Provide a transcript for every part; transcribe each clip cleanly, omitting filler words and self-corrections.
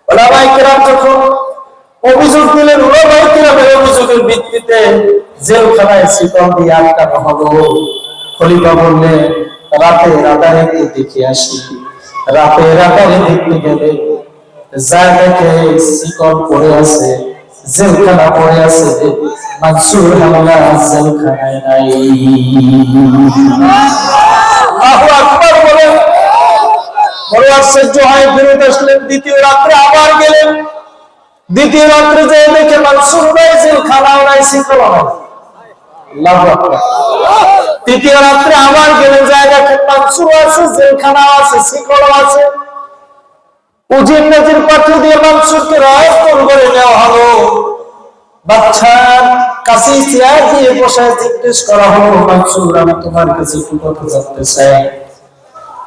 ওলামায়ে কেরাম যখন অভিযোগ দিলেন, ওলামায়ে কেরামের অভিযোগের ভিত্তিতে জেলখানায় শিকল দিয়ে আটকানো হলো। খলিফা বললেন, রাতে রাতারে একটু দেখে আসি। রাতে রাতারে দেখতে গেলে যা দেখে শিকল পড়ে আছে, জেলখানা পড়ে আছে, মানসুর হামলা জেলখানায় নাই। আল্লাহু আকবার বলেন। বড় আশ্চর্য হয়, ফেরত আসলেন। দ্বিতীয় রাত্রে আবার গেলেন। দ্বিতীয় রাত্রে যে দেখে মানসুর নাই, জেলখানাও নাই, শিকল নাই। আল্লাহু আকবার। তৃতীয় রাত্রে আবার গেলেন, যায় দেখেন মানসুর আছে, জেলখানাও আছে, শিকলও আছে। উজির নাজির পাঠিয়ে দিয়ে মানসুরকে রাজদর করে নেওয়া হলো। বাচ্চার কাছে চেয়ার দিয়ে বসায় জিজ্ঞেস করা হলো, মানসুর, আমি তোমার কাছে একটু কথা জানতে চাই।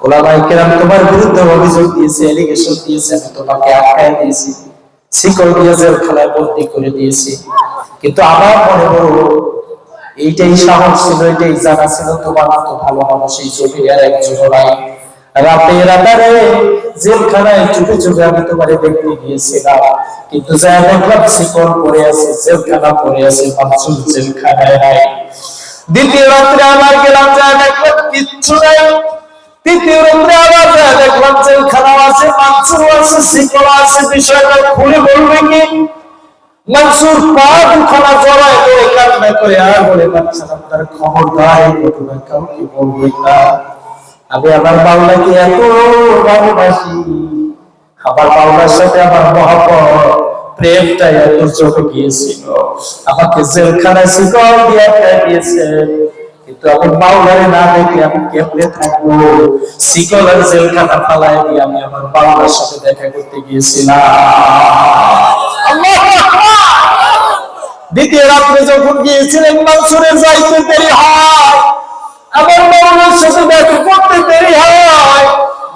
ওলামায়ে কেরাম তোমার বিরুদ্ধে অভিযোগ দিয়েছে, এলিগেশন দিয়েছে, আমি তোমাকে আটকায় দিয়েছি, শিকল দিয়ে জেলখানায় বন্দী করে দিয়েছি। কিন্তু আমার মনে বড় এইটাই সাহস ছিল, এইটাই জানা ছিল, তোমার মতো ভালো মানুষ এই চোখে আর একজন নাই। রাতে রাতারে জেলখানায় চুপে চুপে আমি তোমারে দেখতে গিয়েছিলাম, কিন্তু যা দেখলাম শিকল পড়ে আছে, জেলখানা পড়ে আছে, মানসুর জেলখানায় নাই। দ্বিতীয় রাত্রে আবার গেলাম, যা দেখলাম কিচ্ছু নাই। তৃতীয় রাত্রে আবার যা দেখলাম জেলখানা আছে, মানসুর আছে, শিকল আছে। বিষয়টা খুলে বলবে কি? মানসুর পা দুখানা জড়ায় করে কান্না করে আর বলে, বাচ্চা আপনার খবরদার এই ঘটনা কাউকে বলবেন না। আমি আমার বাংলাকে এত ভালোবাসি, আমার বাংলার সাথে আমার মহব্বত প্রেমটা এত চোখে গিয়েছিল, আমাকে জেলখানায় শিকল দিয়ে আটকায় দিয়েছে। কিন্তু আমি বাংলারে না দেখে আমি কেমনে থাকবো? শিকল আর জেলখানা ফালায় দিয়ে আমি আমার বাংলার সাথে দেখা করতে গিয়েছিলাম। দ্বিতীয় রাত্রে যখন গিয়েছিলেন, মানসুরের যাইতে দেরি হয়, আমার মাওলার সাথে দেখা করতে দেরি হয়।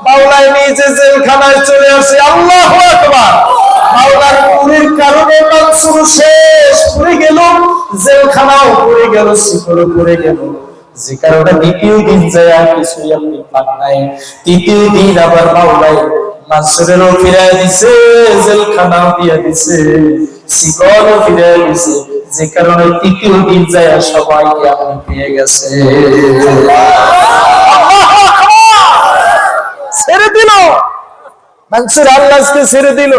মাওলায় নিজে জেলখানায় চলে আসে। আল্লাহু আকবার। মাওলার পুরীর কারণে মানসুর শেষ পড়ে গেল, জেলখানাও পড়ে গেল, শিকলও পড়ে গেল। যে কারণে দ্বিতীয় দিন যায় আর কিছুই আপনি পান নাই। তৃতীয় দিন আবার মাওলায় মানসুরেরও ফিরাই দিছে, জেলখানাও দিয়ে দিছে, শিকলও ফিরাই দিছে। যে কারণে তৃতীয় দিন যায় সবাইকে আপনি পেয়ে গেছে। ছেড়ে দিল মানসুর, আল্লাহকে ছেড়ে দিল।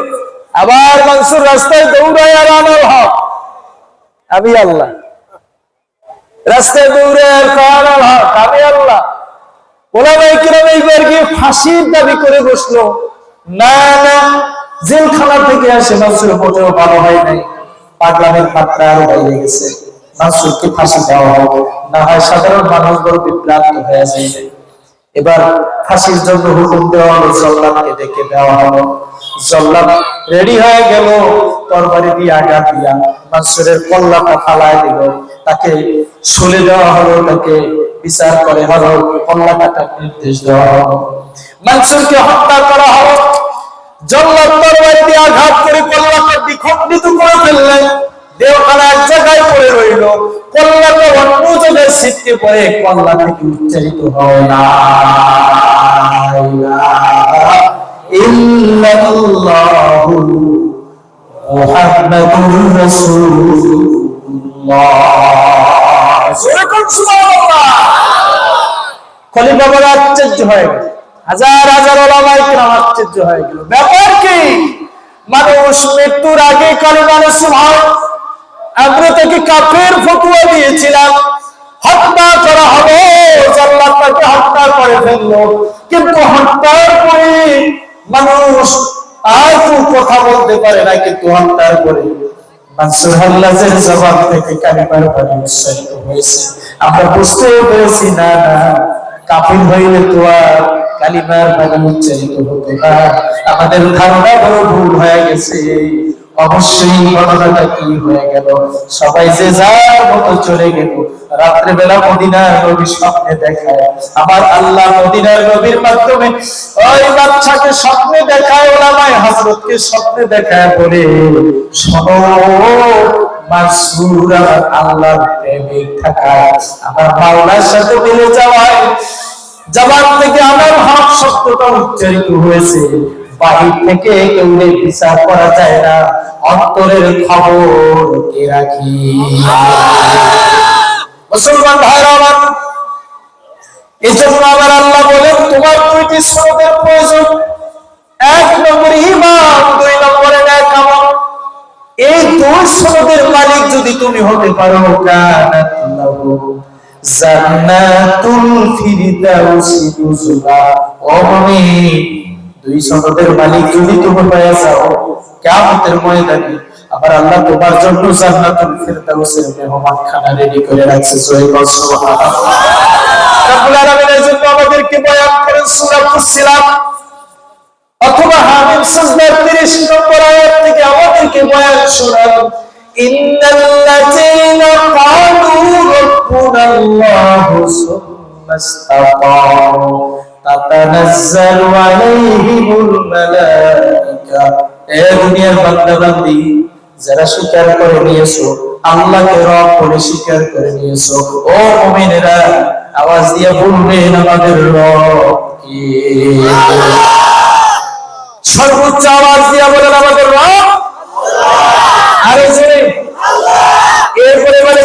আবার মানসুর রাস্তায় দৌড়ায় আর আনাল হক, আমি আল্লাহ। রাস্তায় দৌড়ে আর আনাল হক, আমি আল্লাহ। ওলামায়ে কেরাম এইবার গিয়ে ফাঁসির দাবি করে বসলো। না না, জেলখানা থেকে আসে মানসুর মোটেও ভালো হয় নাই, পাগলামের মাত্রা আরো বাইরে গেছে। মানসুরকে ফাঁসি দেওয়া হবে, না হয় সাধারণ মানুষ বড় বিভ্রান্ত হয়ে যায়। এবার ফাঁসির জন্য হুকুম দেওয়া হলো, জল্লাদকে ডেকে দেওয়া হলো। জল্লাদ রেডি হয়ে গেল, তরবারি দিয়ে আঘাত দিয়া মানসুরের কল্লাটা ফালায় দিল। তাকে শুলে দেওয়া হলো, তাকে বিচার করে হলো, কল্লা কাটার নির্দেশ দেওয়া হলো। মানসুরকে হত্যা করা হলো। জল্লাদ তরবারি দিয়ে আঘাত করে কল্লাটা বিখণ্ডিত করে ফেললেন। দেহখানা এক জায়গায় পড়ে রইল, কল্লাটা অন্য জায়গায় ছিটকে পড়ে কল্লা থেকে উচ্চারিত হয় না ইল্লাল্লাহু মুহাম্মাদুর রাসূলুল্লাহ। সুবহানাল্লাহ। খলিফা বড় আশ্চর্য হয়ে গেল, হাজার হাজার ওলামায়ে কেরাম আশ্চর্য হয়ে গেল। ব্যাপার কি? মানুষ মৃত্যুর আগে কালিমা নসিব হয়। আমরা তাকে কাফের ফতোয়া দিয়েছিলাম, হত্যা করা হবে, জল্লাদ তাকে হত্যা করে ফেললো। কিন্তু হত্যার পরে মানুষ আর কথা বলতে পারে না, কিন্তু হত্যার পরে মানসুর হাল্লাজের জবান থেকে কালিমার বাণী উচ্চারিত হয়েছে। আমরা বুঝতে পেরেছি না না, কাফির হইলে তো আর কালিমার বাণী উচ্চারিত হতো না। আমাদের ধারণা বড় ভুল হয়ে গেছে। অবশ্যই ঘটনাটা কি হয়ে গেল, সবাই যে যার মতো চলে গেল। রাত্রে বেলা মদিনার নবী স্বপ্নে দেখায়, আমার আল্লাহ মদিনার নবীর মাধ্যমে ওই বাচ্চাকে স্বপ্নে দেখায়, ওলামায়ে হযরতকে স্বপ্নে দেখায়, বলে শোনো মানসুর আমার আল্লাহর প্রেমিক থাকায়, আমার মাওলার সাথে মিলে যাওয়ায় জবান থেকে আমার হক শব্দটা উচ্চারিত হয়েছে। বাহির থেকে কেউ বিচার করা যায় না, অন্তরের খবর কে রাখি? মুসলমান ভাইরা আমার, এই জন্য আমার আল্লাহ বলেন তোমার দুইটি সনদের প্রয়োজন। 1 নম্বর ঈমান, 2 নম্বরে নেক আমল। এই দুই সনদের মালিক যদি তুমি হতে পারো, কানাত লাহু জান্নাতুল ফিরদাউসি নুজুলা। ও মুমিন, দুই সনদের মালিক যদি তুমি হয়ে যাও, কিয়ামতের ময়দানে আবার আল্লাহ তোমার জন্য জান্নাতুল ফিরদাউসের মেহমানখানা রেডি করে রাখছে। সুবহানাল্লাহ। রব্বুল আলামিনের জন্য আমাদেরকে বয়ান করেন সূরা ফুসসিলাত অথবা হামিম সুজদার 30 নম্বর আয়াত থেকে আমাদেরকে বয়ান শোনান। ইন্নাল্লাযীনা ক্বালু রাব্বুনাল্লাহু সুম্মা ইসতাকামু তাতানাজ্জালু আলাইহিমুল মালায়েকা। এ দুনিয়ার বান্দা বান্দি যারা স্বীকার করে নিয়েছো, আল্লাহকে রব বলে স্বীকার করে নিয়েছো, ও মুমিনেরা আওয়াজ দিয়ে বলবেন আমাদের রব কে? সর্বোচ্চ আওয়াজ দিয়ে বলেন আমাদের রব আরে জোরে এরপরে বলে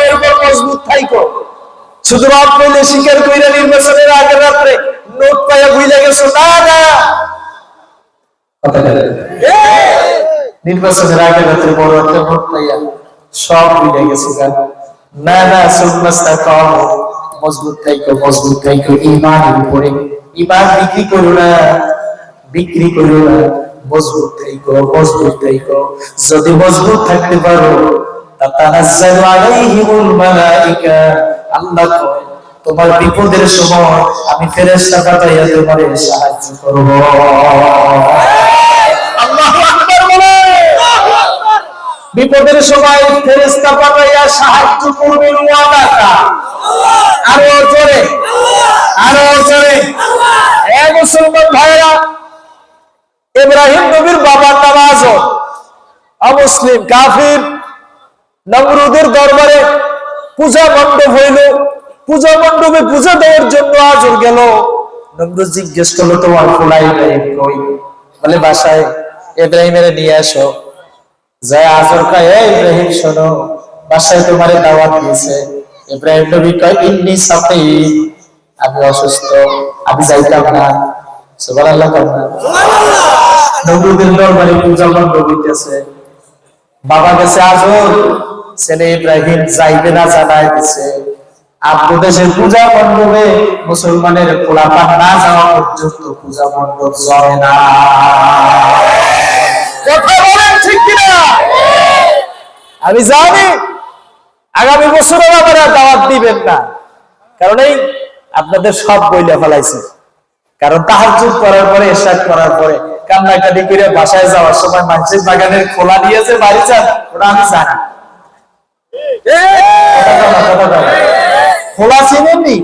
এরপর মজবুত থাইকো। শুধু রব বলে স্বীকার কইরা নির্বাচনের আগের রাত্রে নোট পাইয়া ভুলে গেছো, না না, নির্বাচনের আগের রাত্রে বড় একটা নোট পাইয়া সব ভুলে গেছো, না না, মজবুত থাইকো, মজবুত থাইকো ঈমানের উপরে। ঈমান বিক্রি করো না, বিক্রি করো না, মজবুত থাইকো, মজবুত থাইকো। যদি মজবুত থাকতে পারো, তাতানাজ্জালু আলাইহিমুল মালায়েকা, আল্লাহ কয় তোমার বিপদের সময় আমি ফেরেশতা পাঠাইয়া তোমারে সাহায্য করব। আল্লাহু আকবার বলে। বিপদের সময় ফেরেশতা পাঠাইয়া সাহায্য করবেন ওয়াদাটা। আরো জোরে, আরো জোরে। এ মুসলমান ভাইরা, ইব্রাহিম নবীর বাবার নাম আজর, অমুসলিম কাফির। নমরুদের দরবারে পূজা মণ্ডপ হইল, পূজা মণ্ডপে পূজা দেওয়ার জন্য আজর গেল। নমরুদ জিজ্ঞেস করলো তোমার পোলা ইব্রাহিম কই? বলে বাসায়। ইব্রাহিমের নিয়ে আসো। যায় আজর কয়, এই ইব্রাহিম শোনো, বাসায় তোমারে দাওয়াত দিয়েছে। ইব্রাহিম নবী কয়, ইন্নী সাকিম, আমি অসুস্থ, আমি যাইতাম না। সুবহানাল্লাহ। নমরুদের দরবারে পূজা মণ্ডপ হইতেছে, বাবা গেছে আজর, ছেলে ইব্রাহিম যাইবে না জানাই দিছে। আব্বু দেশের পূজা মণ্ডপে মুসলমানের পোলাপান না যাওয়া পর্যন্ত পূজা মণ্ডপ জমে না। কথা বলেন ঠিক কিনা? আমি জানি আগামী বছর আপনারা দাওয়াত দিবেন না, কারণ এই আপনাদের সব বইলে ফেলাইছে। কারণ তাহাজ্জুদ করার পরে, ইশরাক করার পরে কান্নাকাটি করে বাসায় যাওয়ার সময় মানুষের বাগানের খোলা দিয়েছে বাড়ি যান, ওটা আমি জানি। খোলা চিনেননি?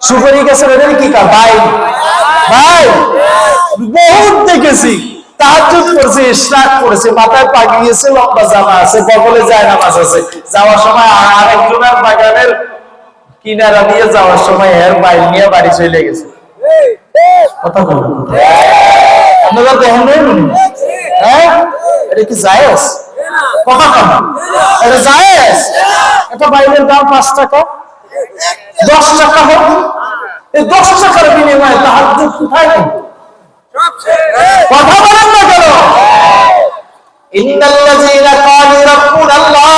সুপারি গাছের ওদের কি কা ভাই ভাই বহুত দেখেছি। তাহাজ্জুদ করছে, ইশরাক করেছে, মাথায় পাগড়ি আছে, লম্বা জামা আছে, বগলে যায় নামাজ আছে। যাওয়ার সময় আরেকজনের বাগানের কিনারা দিয়ে যাওয়ার সময় এর বাইল নিয়ে বাড়ি চলে গেছে। কথা বলুন, আপনারা দেখেন হ্যাঁ? এটা কি জায়েজ? কথা কথা, এটা জায়েজ? এটা বাইলের দাম 5 টাকা, 10 টাকা হোক, এই 10 টাকার বিনিময়ে তাহাজ্জুদ কোথায় নেই? কথা বলেন না কেন? ইন্নাল্লাযীনা ক্বালু রাব্বুনাল্লাহ,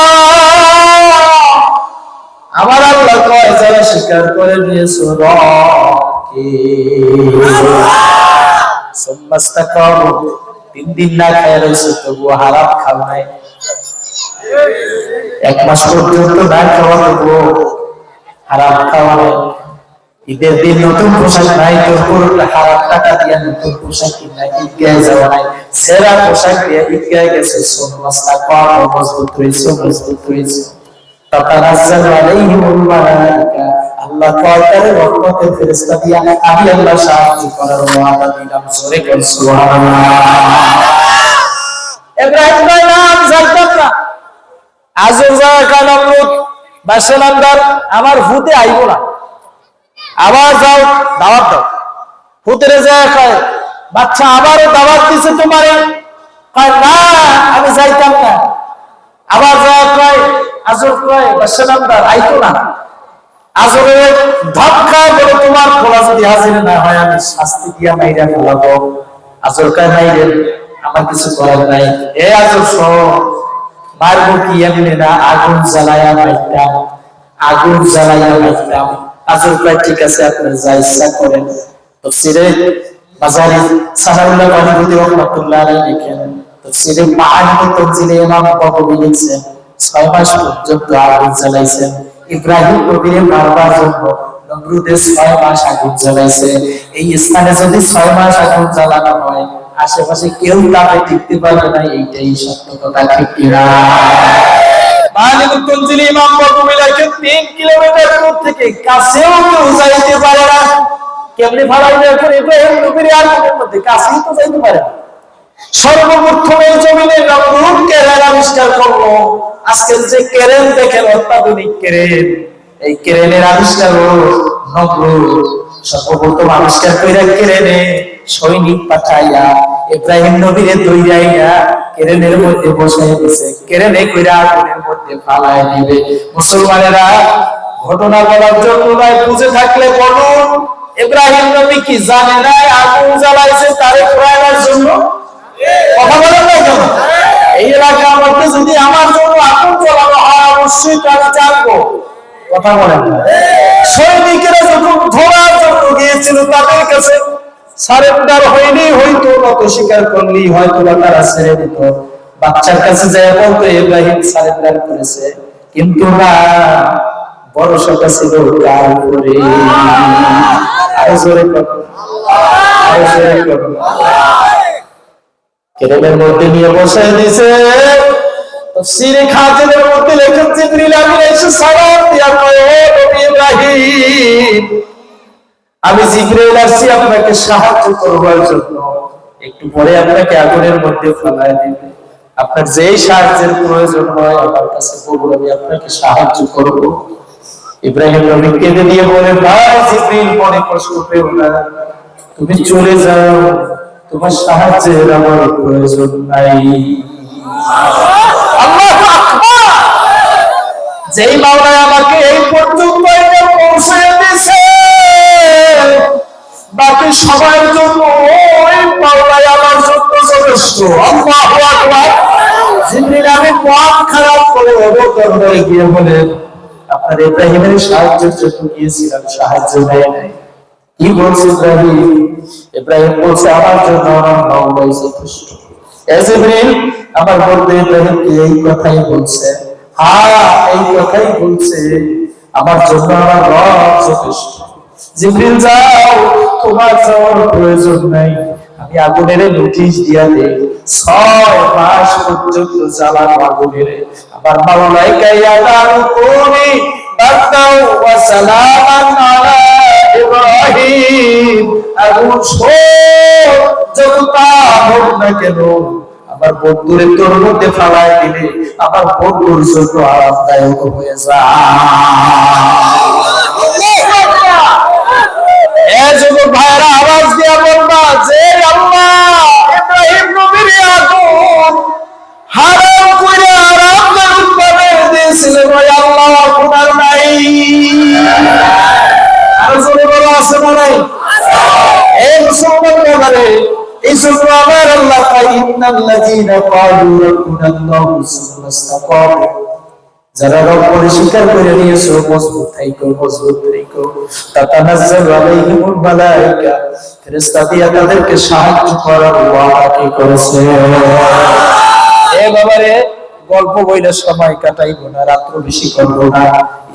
আমার আল্লাহ কয় যারা স্বীকার করে নিয়েছে রবকে, সুম্মা ইসতাকামু, 3 দিন না খেয়ে রয়েছে তবুও হারাম খাও নাই, 1 মাস পর্যন্ত না খাওয়া তবুও হারাম খাওয়া নাই, ঈদের দিন নতুন পোশাক নাই তবুও হারাম টাকা দিয়ে নতুন পোশাক কিনা ঈদগাহে যাওয়া নাই, সেরা পোশাক দিয়ে ঈদগাহে গেছে, সুম্মা ইসতাকামু, মজবুত হয়েছে, মজবুত হয়েছে। তাতানাজ্জালু আলাইহিমুল মালায়েকা, আল্লাহ তাআলার রহমতের ফেরেশতা দিয়া আমি আল্লাহ সাহায্য করার ওয়াদা দিলাম। জোরে বল সুবহানাল্লাহ। ইব্রাহিম ভাই নাম যাইতাম না, আজর যায় কালাম লোক বাসলামদার আমার ভূতে আইব না, আবার যাও দাওয়াত দাও। পুত্রে যায় কয় বাচ্চা আবারও দাওয়াত দিছে তোমারে, কয় না আমি যাইতাম না। আবার যায় কয় আজর কয় বাদশাহদার আইতো না। আজরের ধাক্কা বলে তোমার খোলা যদি হাজির না হয় আমি শাস্তি দিয়া মাইরা ফেলাবো। আজর কয় মাইরেন, আমার কিছু করার নাই। এ আজর শোন, মারবো কি এমনি না, আগুন জ্বালায়া মাইতাম, আগুন জ্বালায়া মাইতাম। আজর কয় ঠিক আছে আপনার যা ইচ্ছা করেন। তাফসীরে মাজারি সানাউল্লাহ বানিবুতি রাহমাতুল্লাহ আলাইহি লিখেন, তাফসীরে মাআনিত তানজিলে ইমাম বাগাবী লিখছেন 6 মাস পর্যন্ত আগুন জ্বালাইছেন। ইব্রাহিম নবীর মারবার জন্য নমরুদের 6 মাস আগুন জ্বালাইছে। এই স্থানে যদি 6 মাস আগুন জ্বালানো হয় আশেপাশে কেউ তাকে টিকতে পারবে না, এইটাই সত্য কথা, ঠিক কিনা? মালিকুত তানজিল ইমাম বাগাবী লিখেন 3 কিলোমিটার দূর থেকে কাছেও কেউ যাইতে পারে না। কেমনি ফালাইলে এখন ইব্রাহিম নবীর আগুনের মধ্যে কাছেই তো যাইতে পারে না। সর্বপ্রথমে জমিনে নমরুদ কেরেন আবিষ্কার করলো। আজকের যে কেরেন দেখেন অত্যাধুনিক কেরেন, এই কেরেনের আবিষ্কার হলো নমরুদ। সর্বপ্রথম আবিষ্কার কইরা কেরেনে সৈনিক পাঠাইয়া ইব্রাহিম নবীরে দইরাইয়া কেরেনের মধ্যে বসাই দিয়েছে। কেরেনে কইরা আগুনের মধ্যে ফালাই দিবে। মুসলমানেরা ঘটনা বলার জন্য নয়, বুঝে থাকলে বলুন, ইব্রাহিম নবী কি জানে না আগুন জ্বালাইছে তারে পোড়ানোর জন্য? কথা বলেন না কেন? এই এলাকার মধ্যে যদি আমার জন্য আগুন জ্বালানো হয় অবশ্যই তারা জানবো। কথা বলেন না? সৈনিকেরা যখন ধরার জন্য গিয়েছিল তাদের কাছে সারেন্ডার হয়নি, হয়তো নত স্বীকার করলেই হয়তো তারা ছেড়ে দিত। বাচ্চার কাছে যায় বলতো ইব্রাহিম সারেন্ডার করেছে, কিন্তু না, ভরসাটা ছিল কার উপরে? আরো জোরে কথা, আরো জোরে কথা। কেরেনের মধ্যে নিয়ে বসায় দিয়েছে। তাফসীরে খাজিনের মধ্যে লেখেন জিবরিল আমিন এসে সালাম দিয়া কয়, ও নবী ইব্রাহিম, আমি জিবরিল আসছি আপনাকে সাহায্য করবার জন্য, একটু পরে আপনাকে আগুনের মধ্যে ফেলায় দিবে। আপনার যেই সাহায্যের প্রয়োজন হয় আমার কাছে বলুন, আমি আপনাকে সাহায্য করব। ইব্রাহিম নবী কেঁদে দিয়ে বলে, ভাই জিবরিল মনে কষ্ট পেও না, তুমি চলে যাও, তোমার সাহায্যের আমার প্রয়োজন নাই। আল্লাহু আকবার! যেই মাওলা আমাকে এই পর্যন্ত পৌঁছে দিয়েছে, বাকি সবার জন্য ওই মাওলা আমার জন্য যথেষ্ট। আল্লাহু আকবার! জিবরিল আমি মন খারাপ করে অবতর হয়ে গিয়ে বলে, আপনার ইব্রাহিমের সাহায্যের জন্য গিয়েছিলাম, সাহায্য দেয় নাই। কি বলছে ইব্রাহিম? ইব্রাহিম বলছে আমার জন্য আমার মাওলাই যথেষ্ট। জিবরিল আমার বন্ধু ইব্রাহিম কি এই কথাই বলছে? হ্যাঁ, এই কথাই বলছে, আমার জন্য আমার রব যথেষ্ট। জিবরিল যাও, তোমার যাওয়ার প্রয়োজন নাই, আমি আগুনের নোটিশ দিয়া দেই, 6 মাস পর্যন্ত জ্বালানো আগুনের আমার মাওলাইকা ইয়াদারু কোনি বাদাউ ওয়া সালামান আলা ইব্রাহিম। আগুন যতটা হোক না কেন আমার বন্ধুরে তোর মধ্যে ফালাই দিলে আমার বন্ধুর জন্য আরামদায়ক হয়ে যায়। যুবক ভাইরা আওয়াজ দিয়া বলবা যে আল্লাহ ইব্রাহিম নবীর আগুন হারাম করে আরামদায়ক ভাবে দিয়েছিলেন, ওই আল্লাহ আপনার নাই। আরো জোরে বলো, আছে না নাই? এই মুসলমান বাবারে, এই জন্য আমার আল্লাহ কয়, ইন্নাল্লাযীনা ক্বালু রাব্বুনাল্লাহু সুম্মা ইসতাকামু, যারা রব্বকে স্বীকার করে নিয়েছে মজবুত থাইকো, মজবুত থাইকো। তাতানাজ্জালু আলাইহিমুল মালায়েকা, ফেরেশতা দিয়া তাদেরকে সাহায্য করার ওয়াদা কি করেছে। এ বাবারে, গল্প বইলে সময় কাটাইবো না, রাত্র বেশি করবো না।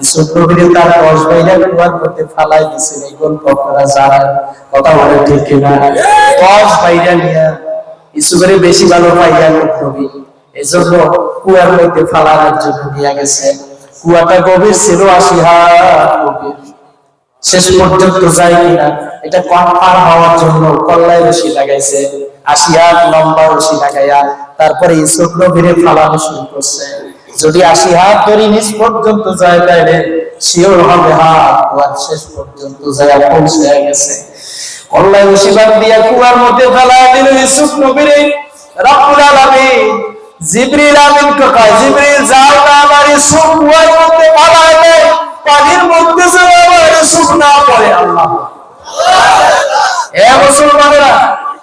ইসুফ নবীর তার 10 ভাইরা কুয়ার মধ্যে ফালাই দিয়েছেন, এই গল্প আপনারা জানেন। কথা বলে ঠিক কিনা? 10 ভাইরা নিয়ে ইসুফের বেশি ভালো পাইয়া নবী, এজন্য কুয়ার মধ্যে ফালানোর জন্য নিয়ে গেছে। কুয়াটা গভীর ছিল 80 হাত গভীর। শেষ পর্যন্ত যায় কিনা এটা কনফার্ম হওয়ার জন্য কল্লায় রশি লাগাইছে, 80 হাত লম্বা রশি লাগাইয়া তারপরে ইসুফ নবীরে ফালানো শুরু করছে। যদি 80 হাত ধরে নিচ পর্যন্ত যায় তাহলে শিওর হবে কুয়ার শেষ পর্যন্ত যায় পৌঁছে গেছে। আল্লাহ মুসিবত দিয়া কুয়ার মধ্যে ফেলায় দিল ইউসুফ নবীরে। রব্বুল আলামিন জিবরিল আমিনকে কয়, জিবরিল যাও না আমার ইউসুফ কুয়ার মধ্যে ফেলায় দেয়, পানির মধ্যে যেন আমার ইউসুফ না পড়ে। আল্লাহ এ মুসলমানেরা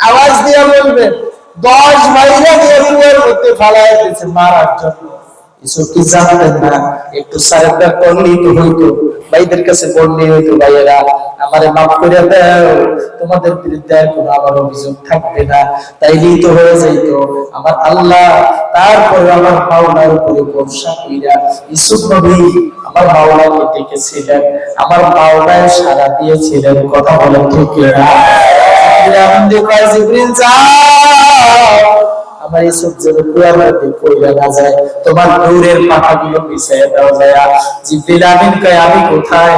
আওয়াজ দিয়ে বলবেন, 10 ভাইরা দিয়ে কুয়ার মধ্যে ফেলায় দিয়েছে মারার জন্য। ইউসুফ কি জানতেন না একটু সারেন্ডার করলেই তো হইতো, ভাইদের কাছে বললেই হইতো, ভাইয়েরা আমারে মাফ করে দাও, তোমাদের বিরুদ্ধে আর কোনো আমার অভিযোগ থাকবে না, তাইলেই তো হয়ে যাইতো। আমার আল্লাহ তারপরে আমার মাওলার উপরে ভরসা কইরা ইউসুফ নবী আমার মাওলাকে ডেকেছিলেন, আমার মাওলায় সাড়া দিয়েছিলেন। কথা বলেন ঠিক না? জিবরিল যাও আমার ইউসুফ যেন কুয়ার মধ্যে পড়ে না যায়, তোমার নূরের পাখাগুলো পিছিয়ে দাও যায়। জিবরিল আমিন কয়, আমি কোথায়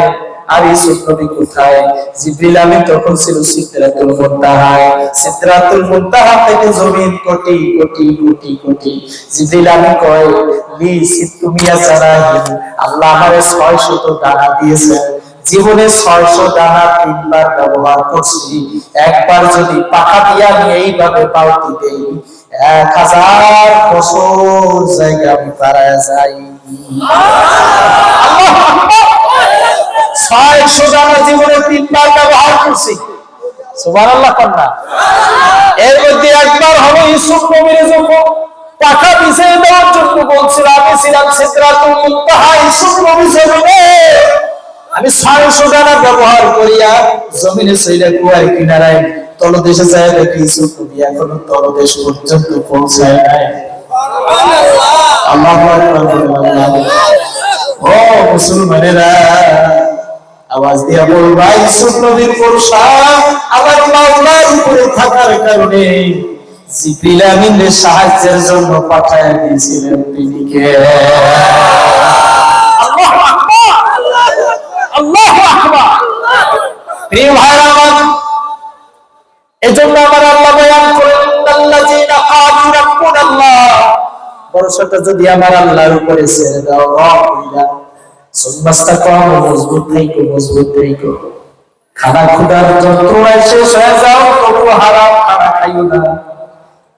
আর ইউসুফ নবী কোথায়? জিবরিল আমিন তখন ছিল সিদরাতুল মুনতাহায়। সিদরাতুল মুনতাহা থেকে জমিন কোটি কোটি কোটি কোটি। জিবরিল আমিন কয়, লি সিতুমিয়া সারাহি, আল্লাহ আমারে 600 ডানা দিয়েছেন। জীবনে 600 ডানা 3 বার ব্যবহার করছি, একবার যদি পাখা দিয়ে আমি এইভাবে পালতি দেই 1000 বছর জায়গা আমি পারায় যাই। 600 ডানা জীবনে 3 বার ব্যবহার করছি। সুবহানাল্লাহ কন্যা। এর মধ্যে একবার হলো ইউসুফ নবীর যখন পাখা বিছিয়ে দেওয়ার জন্য বলছিল, আমি ছিলাম সিদরাতুল মুনতাহা, ইউসুফ নবী জমিনে আমি 600 ডানা ব্যবহার করিয়া জমিনে সইরা কুয়ার কিনারায় তলদেশে যায় দেখি ইউসুফ নবী এখনো তলদেশ পর্যন্ত পৌঁছায় নাই। আল্লাহু আকবার। ও মুসলমানেরা আওয়াজ দিয়া বলবা, ইউসুফ নবীর ভরসা আমার মাওলার উপরে থাকার কারণে জিবরিল আমিনের সাহায্যের জন্য পাঠায় দিয়েছিলেন তিনি কে? আল্লাহু আকবার, আল্লাহু আকবার। প্রিয় ভাইরা আমার, এজন্য আমার আল্লাহ বয়ান করেন, আল্লাযীনা ক্বালু রাব্বুনাল্লাহ, ভরসাটা যদি আমার আল্লাহর উপরে ছেড়ে দাও, সুন্নাস্তাকাম, মজবুত থাইকো, মজবুত থাইকো। খানা খুদার যন্ত্রণায় শেষ হয়ে যাও, তবু হারাম খানা খাইও না।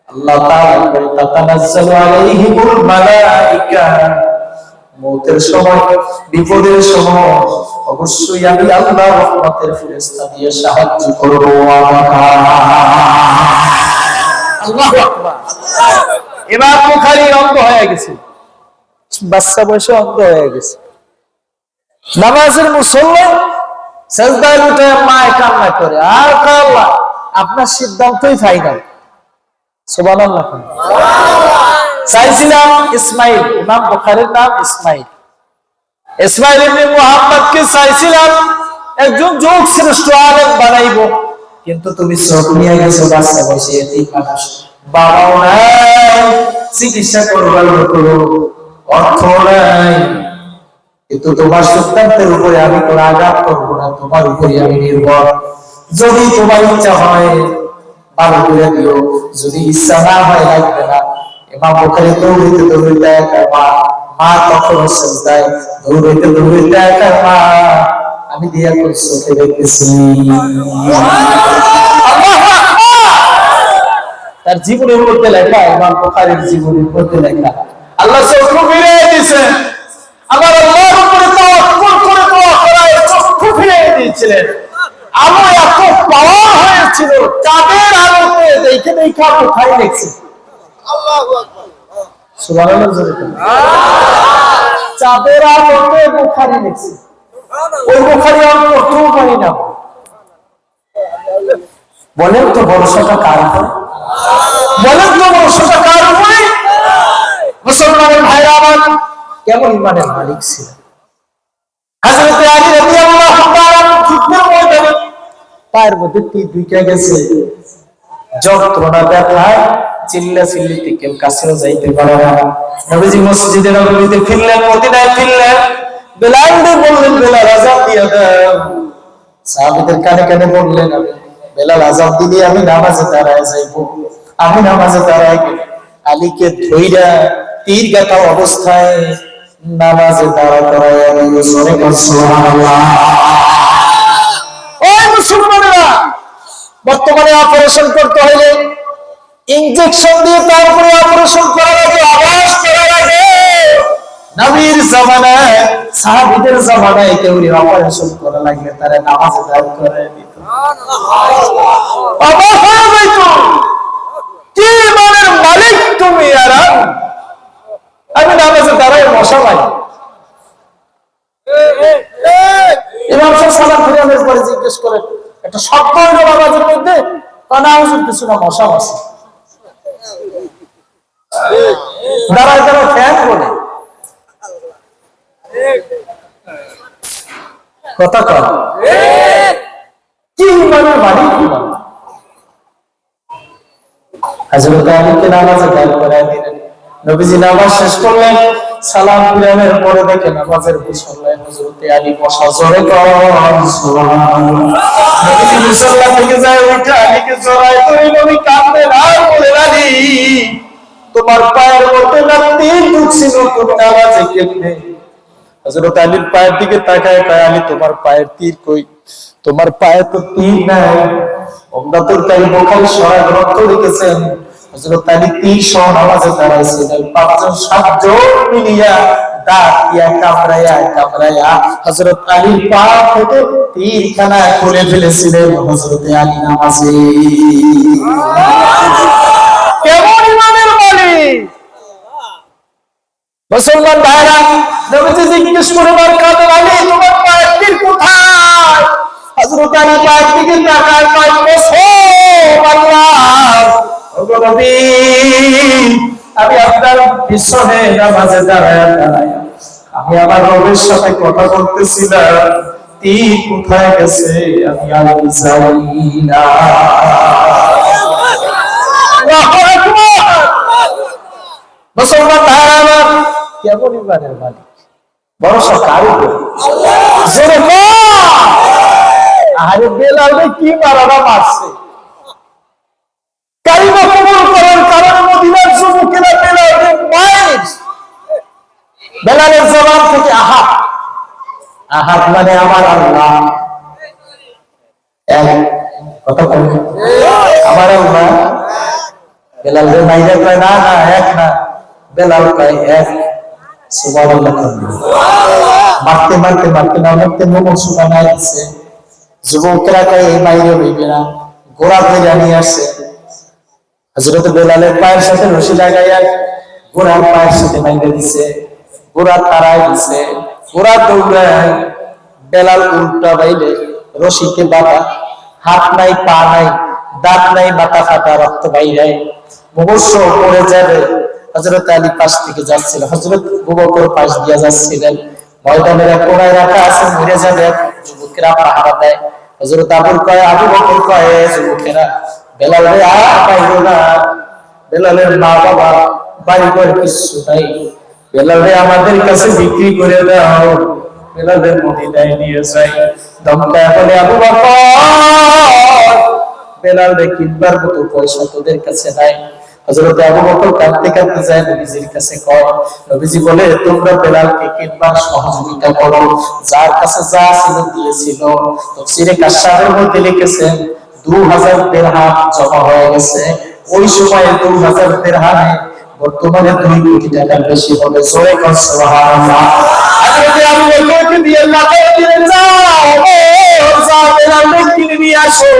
আল্লাহ তাআলা বলেন, তাতানাজ্জালু আলাইহিমুল মালাইকা, মওতের সময়, বিপদের সময় অবশ্যই আমি আল্লাহ রহমতের ফেরেশতা দিয়ে সাহায্য করব। আল্লাহু আকবার। ইমাম বুখারী অন্ধ হয়ে গেছে, বাচ্চা বয়সে অন্ধ হয়ে গেছে। নামাজের মুসল্লি সাজদায় উঠে মায় কান্না করে, আর আল্লাহ আপনার সিদ্ধান্তই ফাইনাল। সুবহানাল্লাহ। চাইছিলাম ইসমাইল, ইমাম বুখারীর নাম ইসমাইল, ইসমাইল ইবনে মুহাম্মদকে চাইছিলাম একজন যোগ শ্রেষ্ঠ আলেম বানাইবো, কিন্তু তুমি চোখ নিয়ে গেছো বাচ্চা বয়সে, এতেই মানুষ, বাবাও নাই, চিকিৎসা করবার মতো অর্থ নাই, কিন্তু তোমার সিদ্ধান্তের উপরে আমি কোনো আঘাত করবো না, তোমার উপরে আমি নির্ভর। যদি তোমার ইচ্ছা হয় ভালো করে দিও, যদি ইচ্ছা না হয় লাগবে না। ইমাম বুখারী দৌড়িতে দৌড়িতে একা মা, মা তখনও সেজদায়, দৌড়িতে দৌড়িতে একা মা, আমি দিয়া কোন চোখে দেখতেছি। তার জীবনের মধ্যে লেখা, ইমাম বুখারীর জীবনের মধ্যে লেখা, আল্লাহ চক্ষু ফিরিয়ে দিয়েছেন। আমার আল্লাহর উপরে তাওয়াক্কুল করে দোয়া করায় চক্ষু ফিরিয়ে দিয়েছিলেন। আলো এত পাওয়ার হয়েছিল, চাঁদের আলোতে দেখে দেখে বুখারী লিখছে। আল্লাহু আকবার, সুবহানাল্লাহ। চাঁদের আলোতে বুখারী লিখছে, ওই বুখারী আমি পড়তেও পারি না। বলেন তো ভরসাটা কার উপরে? বলেন তো ভরসাটা কার উপরে? মুসলমানের ভাইরা আমার, কেমন ইমানের মালিক ছিলেন হযরত আলী রাদিয়াল্লাহু তাআলা। যুদ্ধের ময়দানে পায়ের মধ্যে তীর ঢুকে গেছে, যন্ত্রণা ব্যথায় চিল্লা চিল্লিতে কেউ কাছেও যাইতে পারে না। নবীজি মসজিদে নববীতে ফিরলেন, মদিনায় ফিরলেন, বেলালকে বললেন, বেলাল আযান দিয়ে দাও। সাহাবীদের কানে কানে বললেন, বেলাল আযান দিলে আমি নামাজে দাঁড়ায় যাইব। আমি নামাজে দাঁড়ায় গেলে আলীকে ধইরা তীর গাঁথা অবস্থায় নামাজে দাঁড়া করায় দিল। সুবহানাল্লাহ। ও মুসলমানেরা, বর্তমানে অপারেশন করতে হলে ইনজেকশন দিয়ে তারপরে অপারেশন করা লাগে, আওয়াজ করা লাগে। নবীর জামানায় সাহাবীদের জামানায় কেউ অপারেশন করা লাগলে তারা নামাজে দাঁড় করে দিত। অবাক হয়ে যাইত, কি ইমানের মালিক তুমি! আর আমি নামাজে দাঁড়াই মশা ভাই। ইমাম সাহেব সালাম ফিরানোর পরে জিজ্ঞেস করেন, একটা শব্দ হইল নামাজের মধ্যে? না হুজুর কিছু না, মশা আছে। দাঁড়ায় দাঁড়ায় ফ্যান বলে কথা কর, কি ইমানের মালিক! হযরত আলীকে নামাজে দাঁড় করায় দিলেন। নবীজি নামাজ শেষ করলেন, সালাম ফিরানোর পরে দেখে নামাজের বসলেন হযরত আলী বসা। জোরে কর সুবহানাল্লাহ। নবীজি মুসল্লা থেকে যায়, উঠে আলীকে জড়ায় ধরে নবী কাঁদলেন আর বলেন, আলী তোমার পায়ের মধ্যে না তীর ঢুকছিল, তুমি নামাজে কেমনে? হযরত আলীর পায়ের দিকে তাকায় কয়, আলী তোমার পায়ের তীর কই? তোমার পায়ে তো তীর নাই। উমদাতুল কারী বুখারী সরাহ গ্রন্থ লিখেছেন, হযরত আলী তীর সহ নামাজে দাঁড়াইছিলেন। পাঁচজন সাতজন মিলিয়া দাঁত দিয়া কামড়াইয়া হযরত আলীর পা থেকে তীরখানা খুলে ফেলেছিলেন হযরত আলী নামাজে। কেমন ইমানের মালিক! মুসলমান ভাইরা, নবীজি জিজ্ঞেস করে বার কাঁদেন, আলী তোমার পায়ের তীর কোথায়? হযরত আলী পায়ের দিকে তাকায় কয়, কসম আল্লাহ, ওগো নবী, আমি আপনার পিছনে নামাজে দাঁড়ায় আমি আমার রবের সাথে কথা বলতেছিলাম, তীর কোথায় গেছে আমি আর জানি না। মুসলমান ভাইরা আমার, কেমন ইমানের মালিক! ভরসা কার উপর? আরে বেলালে কি মারাটা মারছে! কালিমা কবুল করার কারণে মদিনার যুবকেরা বেলালকে মাইর। বেলালের জবান থেকে আহাদ, আহাদ মানে আমার আল্লাহ। এক কথা বলে আমার আল্লাহ। বেলালের মাইরা কয়, না না এক না। বেলাল কয় এক। সুবহানাল্লাহ। মারতে মারতে মারতে না অনেকতে মোমো সুবানায় দিচ্ছে। যুবকরা কয় এই বাইরে হইবে না, গোড়া ধরে নিয়ে আসছে। হযরত বেলালের পায়ের সাথে রশি লাগাইয়া গোড়ার পায়ের সাথে বাইরে দিছে, গোড়া তারাই দিছে। গোড়া দৌড়ায়, বেলাল উল্টা বাইলে রশিকে বাঁধা, হাত নাই পা নাই, দাঁত নাই, মাথা ফাটা, রক্ত বাইরে, মুমূর্ষু পড়ে যাবে। হযরত আলী পাশ থেকে যাচ্ছিল, হযরত আবু বকর পাশ দিয়ে যাচ্ছিলেন। ময়দানের এক কোণায় রাখা আছে, মরে যাবে। যুবকেরা পাহারা দেয়। হযরত আবু বকর কয়, যুবকেরা বেলাল রে আর পাইলো না, বেলালের মা বাবা বাড়ি ঘর কিছু নাই, বেলাল রে আমাদের কাছে বিক্রি করে দাও, বেলালের মদিনায় নিয়ে যাই। ধমকায় বলে, আবু বকর বেলাল রে কিনবার মতো পয়সা তোদের কাছে নাই। হযরত আবু বকর কাঁদতে কাঁদতে যায় নবীজির কাছে কয়, নবীজি বলে, তোমরা বেলালকে কিনবার সহযোগিতা করো, যার কাছে যা ছিল দিয়েছিল। তাফসীরে কাশফের মধ্যে লিখেছেন 2000 দিরহাম জমা হয়ে গেছে। ওই সময়ে 2000 দিরহামে বর্তমানে 2 কোটি টাকার বেশি হবে। জোরে কর সুবহানাল্লাহ। হযরত আবু বকরকে দিয়ে লাগাই দিলেন, যাও বেলালকে কিনে নিয়ে আসো।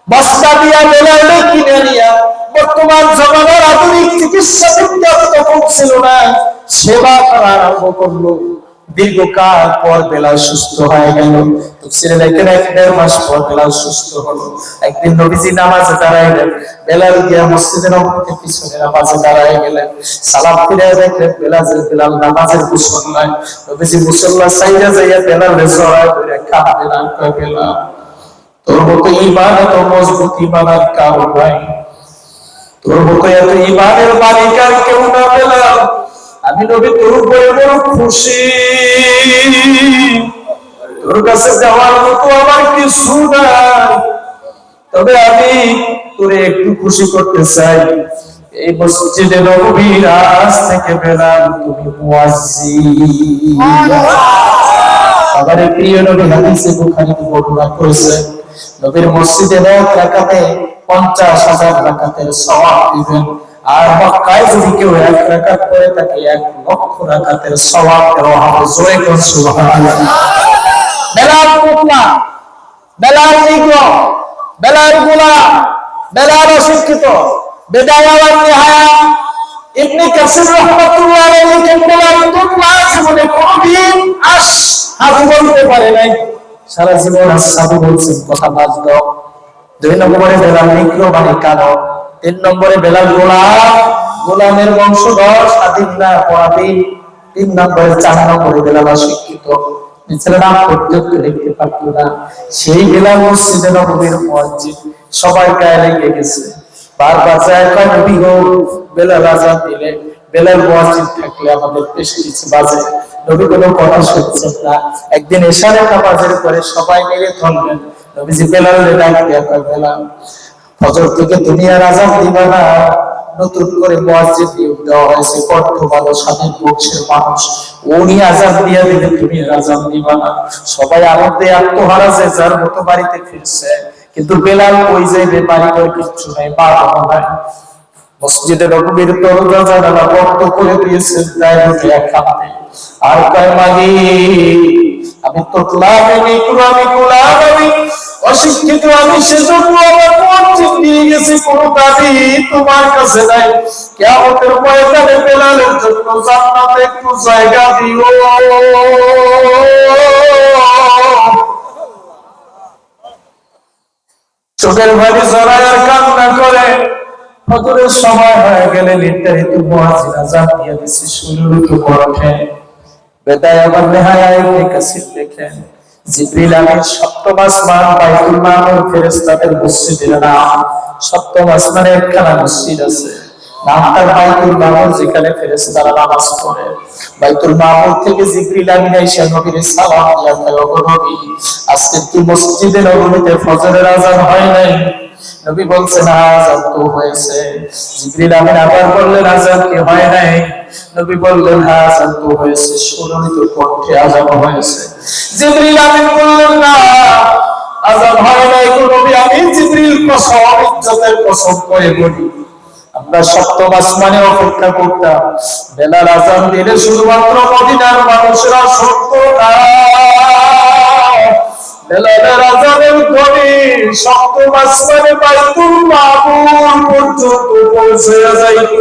বস্তা দিয়া বেলালকে কিনে নিয়া, বর্তমান জমানার আধুনিক চিকিৎসা বিদ্যা তখন ছিল না, সেবা করা আরম্ভ করলো। দীর্ঘকাল পর বেলাল সুস্থ হয়ে গেল। তাফসীরে লেখেন 1.5 মাস পর বেলাল সুস্থ হলো। একদিন নবীজি নামাজে দাঁড়াইলেন, বেলাল গিয়া মসজিদের নববীতে পিছনে নামাজে দাঁড়ায় গেলেন। সালাম ফিরে দেখলেন বেলাল নামাজের মুসল্লায়। নবীজি মুসল্লা সাইরা যাইয়া বেলালের জড়ায় ধরে কাঁদলেন, কয় বেলাল তোর মতো ঈমান এত মজবুত ঈমান আর কারো নাই, তোর মতো এত ঈমানের মালিক আর কেউ না বেলাল। আমি নবী তোর উপরে বড় খুশি, তোর কাছে যাওয়ার মতো আমার কিছু নাই, তবে আমি তোরে একটু খুশি করতে চাই। এই মসজিদে নববীর আজ থেকে বেলাল তুমি মুয়াজ্জিন। আমার প্রিয় নবী হাদিসে বুখারীতে বর্ণনা করেছেন, নবীর মসজিদে এক রাকাতে 50,000 রাকাতের সওয়াব দিবেন। আর মক্কায় যদি কেউ এক রাকাত পড়ে তাকে 1,00,000 রাকাতের সওয়াব দেওয়া হবে। জোরে কোন সুবহানাল্লাহ। বেলাল পুতলা, বেলাল নিগ্র, বেলাল গোলাম, বেলাল অশিক্ষিত, বিদায়া ওয়া নিহায়া ইবনে কাসির রাহমাতুল্লাহ আলাইহি বেলাল পুতলা জীবনে কোনদিন আশহাদু বলতে পারে নাই, সারা জীবন আশহাদু বলছেন, কথা বাদ দাও। 2 নম্বরে বেলাল নিগ্র মানে কালো। 3 নম্বরে বেলাল গোলাম, গোলামের বংশধর, স্বাধীন না পরাধীন। 3 নম্বরে 4 নম্বরে বেলাল অশিক্ষিত, ছেলেরা পড়তে লিখতে পারত না। সেই বেলাল মসজিদে নববীর মুয়াজ্জিন, সবাই গায়ে লেগে গেছে। বারবার যায় কয় নবী গো, বেলাল আযান দিলে, বেলাল মুয়াজ্জিন থাকলে আমাদের পেশকিছে বাজে। নবী কোনো কথা শুনছেন না। একদিন এশারে নামাজের পরে সবাই মিলে ধরলেন, নবীজি বেলালের ডাক দিয়ে কয়, বেলাল ফজর থেকে দুনিয়ার আযান দিবা না, নতুন করে মুয়াজ্জিন নিয়োগ দেওয়া হয়েছে, বর্তমান স্বাধীন বংশের মানুষ, উনি আযান দিয়ে দিলে তুমি আযান দিবা না। সবাই আনন্দে আত্মহারা, যে যার মতো বাড়িতে ফিরছে। কিন্তু বেলাল ওই যে বাড়ি করে কিচ্ছু নাই, মা বাবা নাই। মসজিদে নববীর দরজা জানালা বন্ধ করে দিয়েছে, দায় উঠে একান্তে আর কয়, মাগি আমি তোতলা, আমি গোলাম, আমি অশিক্ষিত, আমি সেজন্য আমার মসজিদ দিয়ে গেছি, কোনো দাবি তোমার কাছে নাই। কিয়ামতের ময়দানে বেলালের জন্য জান্নাতে একটু জায়গা দিও। চোখের ভাবি জড়ায় আর কান্না করে। ফজরের সময় হয়ে গেলে নির্ধারিত মুয়াজ্জিন আযান দিয়ে দিছে, সুন্নত পড়ে। বেদায়া ওয়া নিহায়া ইবনে কাসির দেখেন, জিবরিল আমিন সপ্তম আসমান বাইতুল মামুর ফেরেশতাদের মসজিদের নাম। সপ্তম আসমানে একখানা মসজিদ আছে, নামটা বাইতুল মামুর, যেখানে ফেরেশতারা নামাজ পড়ে। বাইতুল মামুর থেকে জিবরিল আমিন এসে নবীর সালাম দিয়া কয়, ওগো নবী, আজকে কি মসজিদে নববীতে ফজরের আযান হয় নাই? নবী বলছেন, আযান তো হয়েছে। জিবরিল আমিন আবার বললেন, আযান কি হয় নাই? নবী বললেন, আযান তো হয়েছে, সুনিত কণ্ঠে আযান হয়েছে। জিবরিল আমিন বললেন, না, আযান হয় নাই গো নবী। আমি জিবরিল কসম, ইজ্জতের কসম করে বলি, আমরা সপ্তম আসমানে অপেক্ষা করতাম, বেলাল আযান দিলে শুধুমাত্র মদিনার মানুষরা শুনত না। বেলালের আযানের ধ্বনি সপ্তম আসমানে বাইতুল মামুর পর্যন্ত পৌঁছে যাইত।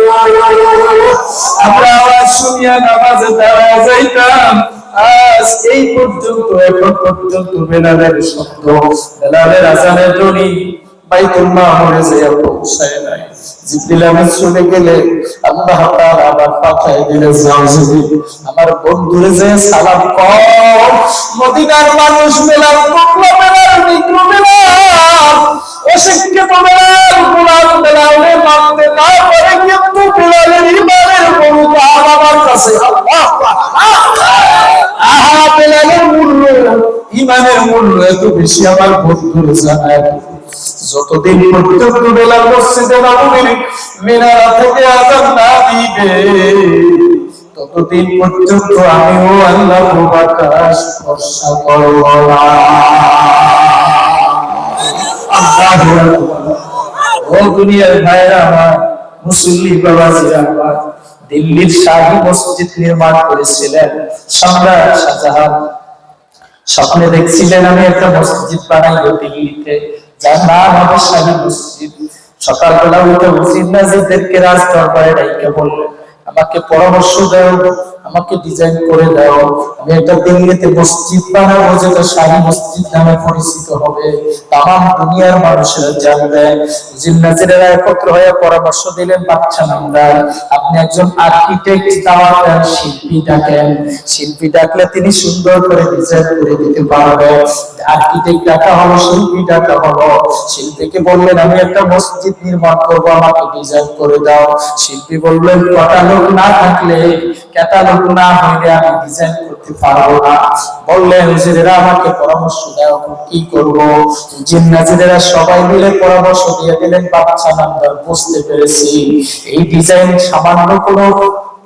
আমরা আওয়াজ শুনিয়া নামাজে দাঁড়ায় যাইতাম। আজ এই পর্যন্ত, এখন পর্যন্ত বেলালের শব্দ, বেলালের আযানের ধ্বনি বাইতুল মামুরে যেয়ে পৌঁছায় নাই। জিবরিল আমিন চলে গেলে আল্লাহ তাআলা আবার পাঠায় দিলে, যাও জিবরিল, আমার বন্ধুরে যে সালাম কর, মদিনার মানুষ বেলাল, তোমরা বেলাল, নিগ্র বেলাল, অশিক্ষিত বেলাল, গোলাম বেলালে মানতে না পারে, কিন্তু বেলালের ঈমানের মূল্য আমার কাছে, আহা বেলালের মূল্য, ঈমানের মূল্য এত বেশি আমার বন্ধুরে জানায়। যতদিন পর্যন্ত বেলাল মসজিদে নববীর মিনারা থেকে আযান না দিবে, ততদিন পর্যন্ত আমিও আল্লাহ বাতাস বর্ষা করব না। ও দুনিয়ার ভাইরা আমার, মুসল্লি বাবাজিরা আমার, দিল্লির শাহী মসজিদ নির্মাণ করেছিলেন সম্রাট শাহজাহান। স্বপ্নে দেখছিলেন, আমি একটা মসজিদ বানাইব দিল্লিতে, যার নাম হবে শাহী মসজিদ। সকালবেলা উঠে উজির নাজিরদেরকে রাজ দরবারে ডাইকে বললেন, আমাকে পরামর্শ দাও, আমাকে ডিজাইন করে দাও, আমি একটা দিল্লিতে মসজিদ বানাবো, যেটা শাহী মসজিদ নামে পরিচিত হবে, তামাম দুনিয়ার মানুষেরা জানবে। উজির নাজিরেরা একত্র হয়ে পরামর্শ দিলেন, বাদশা নামদার, আপনি একজন আর্কিটেক্ট দাওয়াতের শিল্পী ডাকেন, শিল্পী ডাকলে তিনি সুন্দর করে ডিজাইন করে দিতে পারবে। আর্কিটেক্ট ডাকা হলো, শিল্পী ডাকা হলো। শিল্পীকে বললেন, আমি একটা মসজিদ নির্মাণ করবো, আমাকে ডিজাইন করে দাও। শিল্পী বললেন, ক্যাটালগ না থাকলে, ক্যাটালগ না হইলে আমি ডিজাইন করতে পারবো না। বললেন, হুজুরেরা আমাকে পরামর্শ দাও, কি করব? উজির নাজিরেরা সবাই মিলে পরামর্শ দিয়ে দিলেন, বাদশা নামদার, বুঝতে পেরেছি, এই ডিজাইন সামান্য কোনো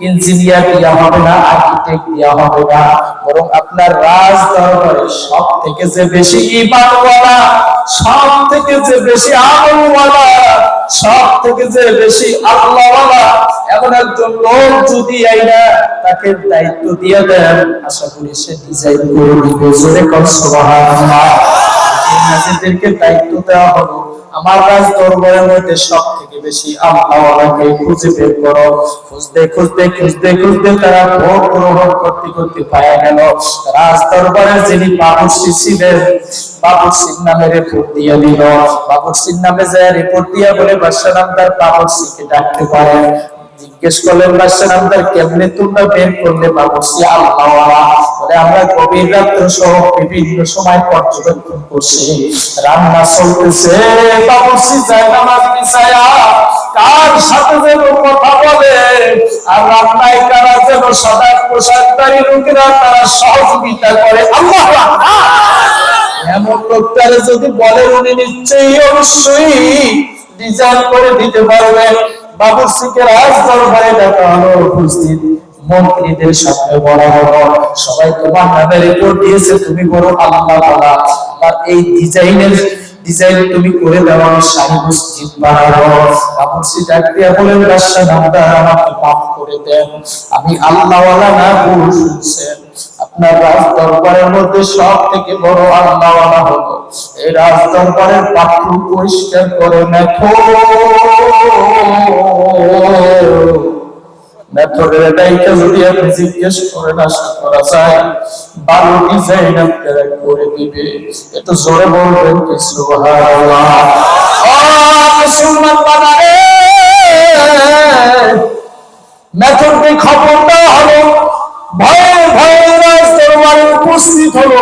ইঞ্জিনিয়ার দেওয়া হবে না, আর্কিটেক্ট দেওয়া হবে না, বরং আপনার রাজ দরবারে সব থেকে যে বেশি ঈমানওয়ালা, সব থেকে যে বেশি আমলওয়ালা, সব থেকে যে বেশি আল্লাহওয়ালা এমন একজন লোক যদি আইনা তাকে দায়িত্ব দিয়ে দেন, আশা করি সে ডিজাইন করে দিবে। জোরে কর সুবহানাল্লাহ। নাজিরদেরকে দায়িত্ব দেওয়া হলো, আমার রাজ দরবারের মধ্যে সব থেকে বেশি আল্লাহওয়ালাকে খুঁজে বের করো। খুঁজতে খুঁজতে খুঁজতে খুঁজতে তারা ভোট গ্রহণ করতে করতে পাওয়া গেল রাজ দরবারের যিনি বাবুর্চি ছিলেন, বাবুর্চির নামে রিপোর্ট দিয়ে দিল। বাবুর্চির নামে যে রিপোর্ট দিয়ে বলে বাদশাহ নামদার বাবুর্চিকে ডাকতে পারেন। জিজ্ঞেস করলেন বাদশাহ নামদার, কেমনে তোমরা বের করলে বাবুর্চি আল্লাহওয়ালা? বলে আমরা গভীর রাত্র সহ বিভিন্ন সময় পর্যবেক্ষণ করছি, রান্না চলতেছে, বাবুর্চি যায় নামাজ বিছায়া কার সাথে যেন কথা বলে, আর রান্নায় কারা যেন সাদা পোশাকধারী লোকেরা তারা সহযোগিতা করে। আল্লাহু আকবার। এমন লোকটারে যদি বলে উনি নিশ্চয়ই অবশ্যই ডিজাইন করে দিতে পারবেন। বাবুর্চিকে রাজ দরবারে ডাকা হলো, উপস্থিত মন্ত্রীদের সামনে বলা হলো, সবাই তোমার নামে রিপোর্ট দিয়েছে, তুমি বড় আল্লাহওয়ালা, আমার এই ডিজাইন তুমি করে দাও, আমি শাহী মসজিদ বানাবো। বাবুর্চি ডাক দিয়ে বলেন, বাদশাহ নামদার আমাকে মাফ করে দেন, আমি আল্লাহওয়ালা না ভুল শুনছেন। আপনার রাজ দরবারের মধ্যে সব থেকে বড় আল্লাহওয়ালা হলো এই রাজ দরবারের বাথরুম পরিষ্কার করে মেথডের দায়িত্ব যদি আপনি জিজ্ঞেস করেন, আশা করা যায় ভালো ডিজাইন আপনারা করে দিবে। একটু জোরে বলবেন কি সুবহানাল্লাহ। মুসলমান বানারে মেথডে খবর দেওয়া হলো, ভয়ে ভয়ে রাজ দরবারে উপস্থিত হলো।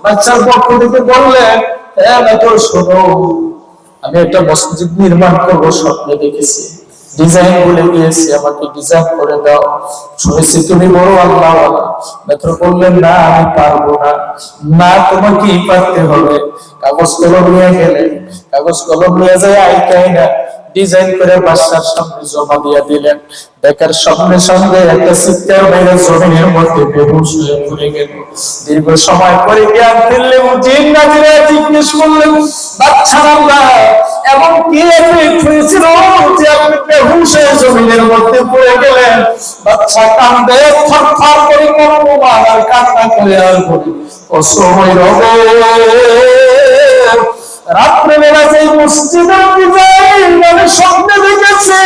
বাচ্চার পক্ষ থেকে বললেন, হ্যাঁ মেথড শোনো, আমি একটা মসজিদ নির্মাণ করবো, স্বপ্নে দেখেছি, ডিজাইন বলে দিয়েছি, আমাকে ডিজাইন করে দাও, শুনেছি তুমি বড় আল্লাহওয়ালা। মেথর বললেন, না আমি পারবো না। না তোমাকেই পারতে হবে। কাগজ কলম নিয়ে গেলেন, কাগজ কলম নিয়ে যায় আইকাই না ডিজাইন করে বাদশার সামনে জমা দিয়ে দিলেন। দেখার সঙ্গে সঙ্গে একটা চিৎকার মেরে জমিনের মধ্যে বেহুশ হয়ে পড়ে গেল। দীর্ঘ সময় পরে জ্ঞান ফিরলে জিন নাজিরা জিজ্ঞেস করলেন, বাদশা নামদার এমন কি এফেক্ট হয়েছিল যে আপনি বেহুশ হয়ে জমিনের মধ্যে পড়ে গেলেন? বাদশা কান্দে থরথর করে কম্পমান আর কান্না করে আর বলে, অসময় রবে রাত্রে বেলা সেই মসজিদের ডিজাইন আমি স্বপ্নে দেখেছি,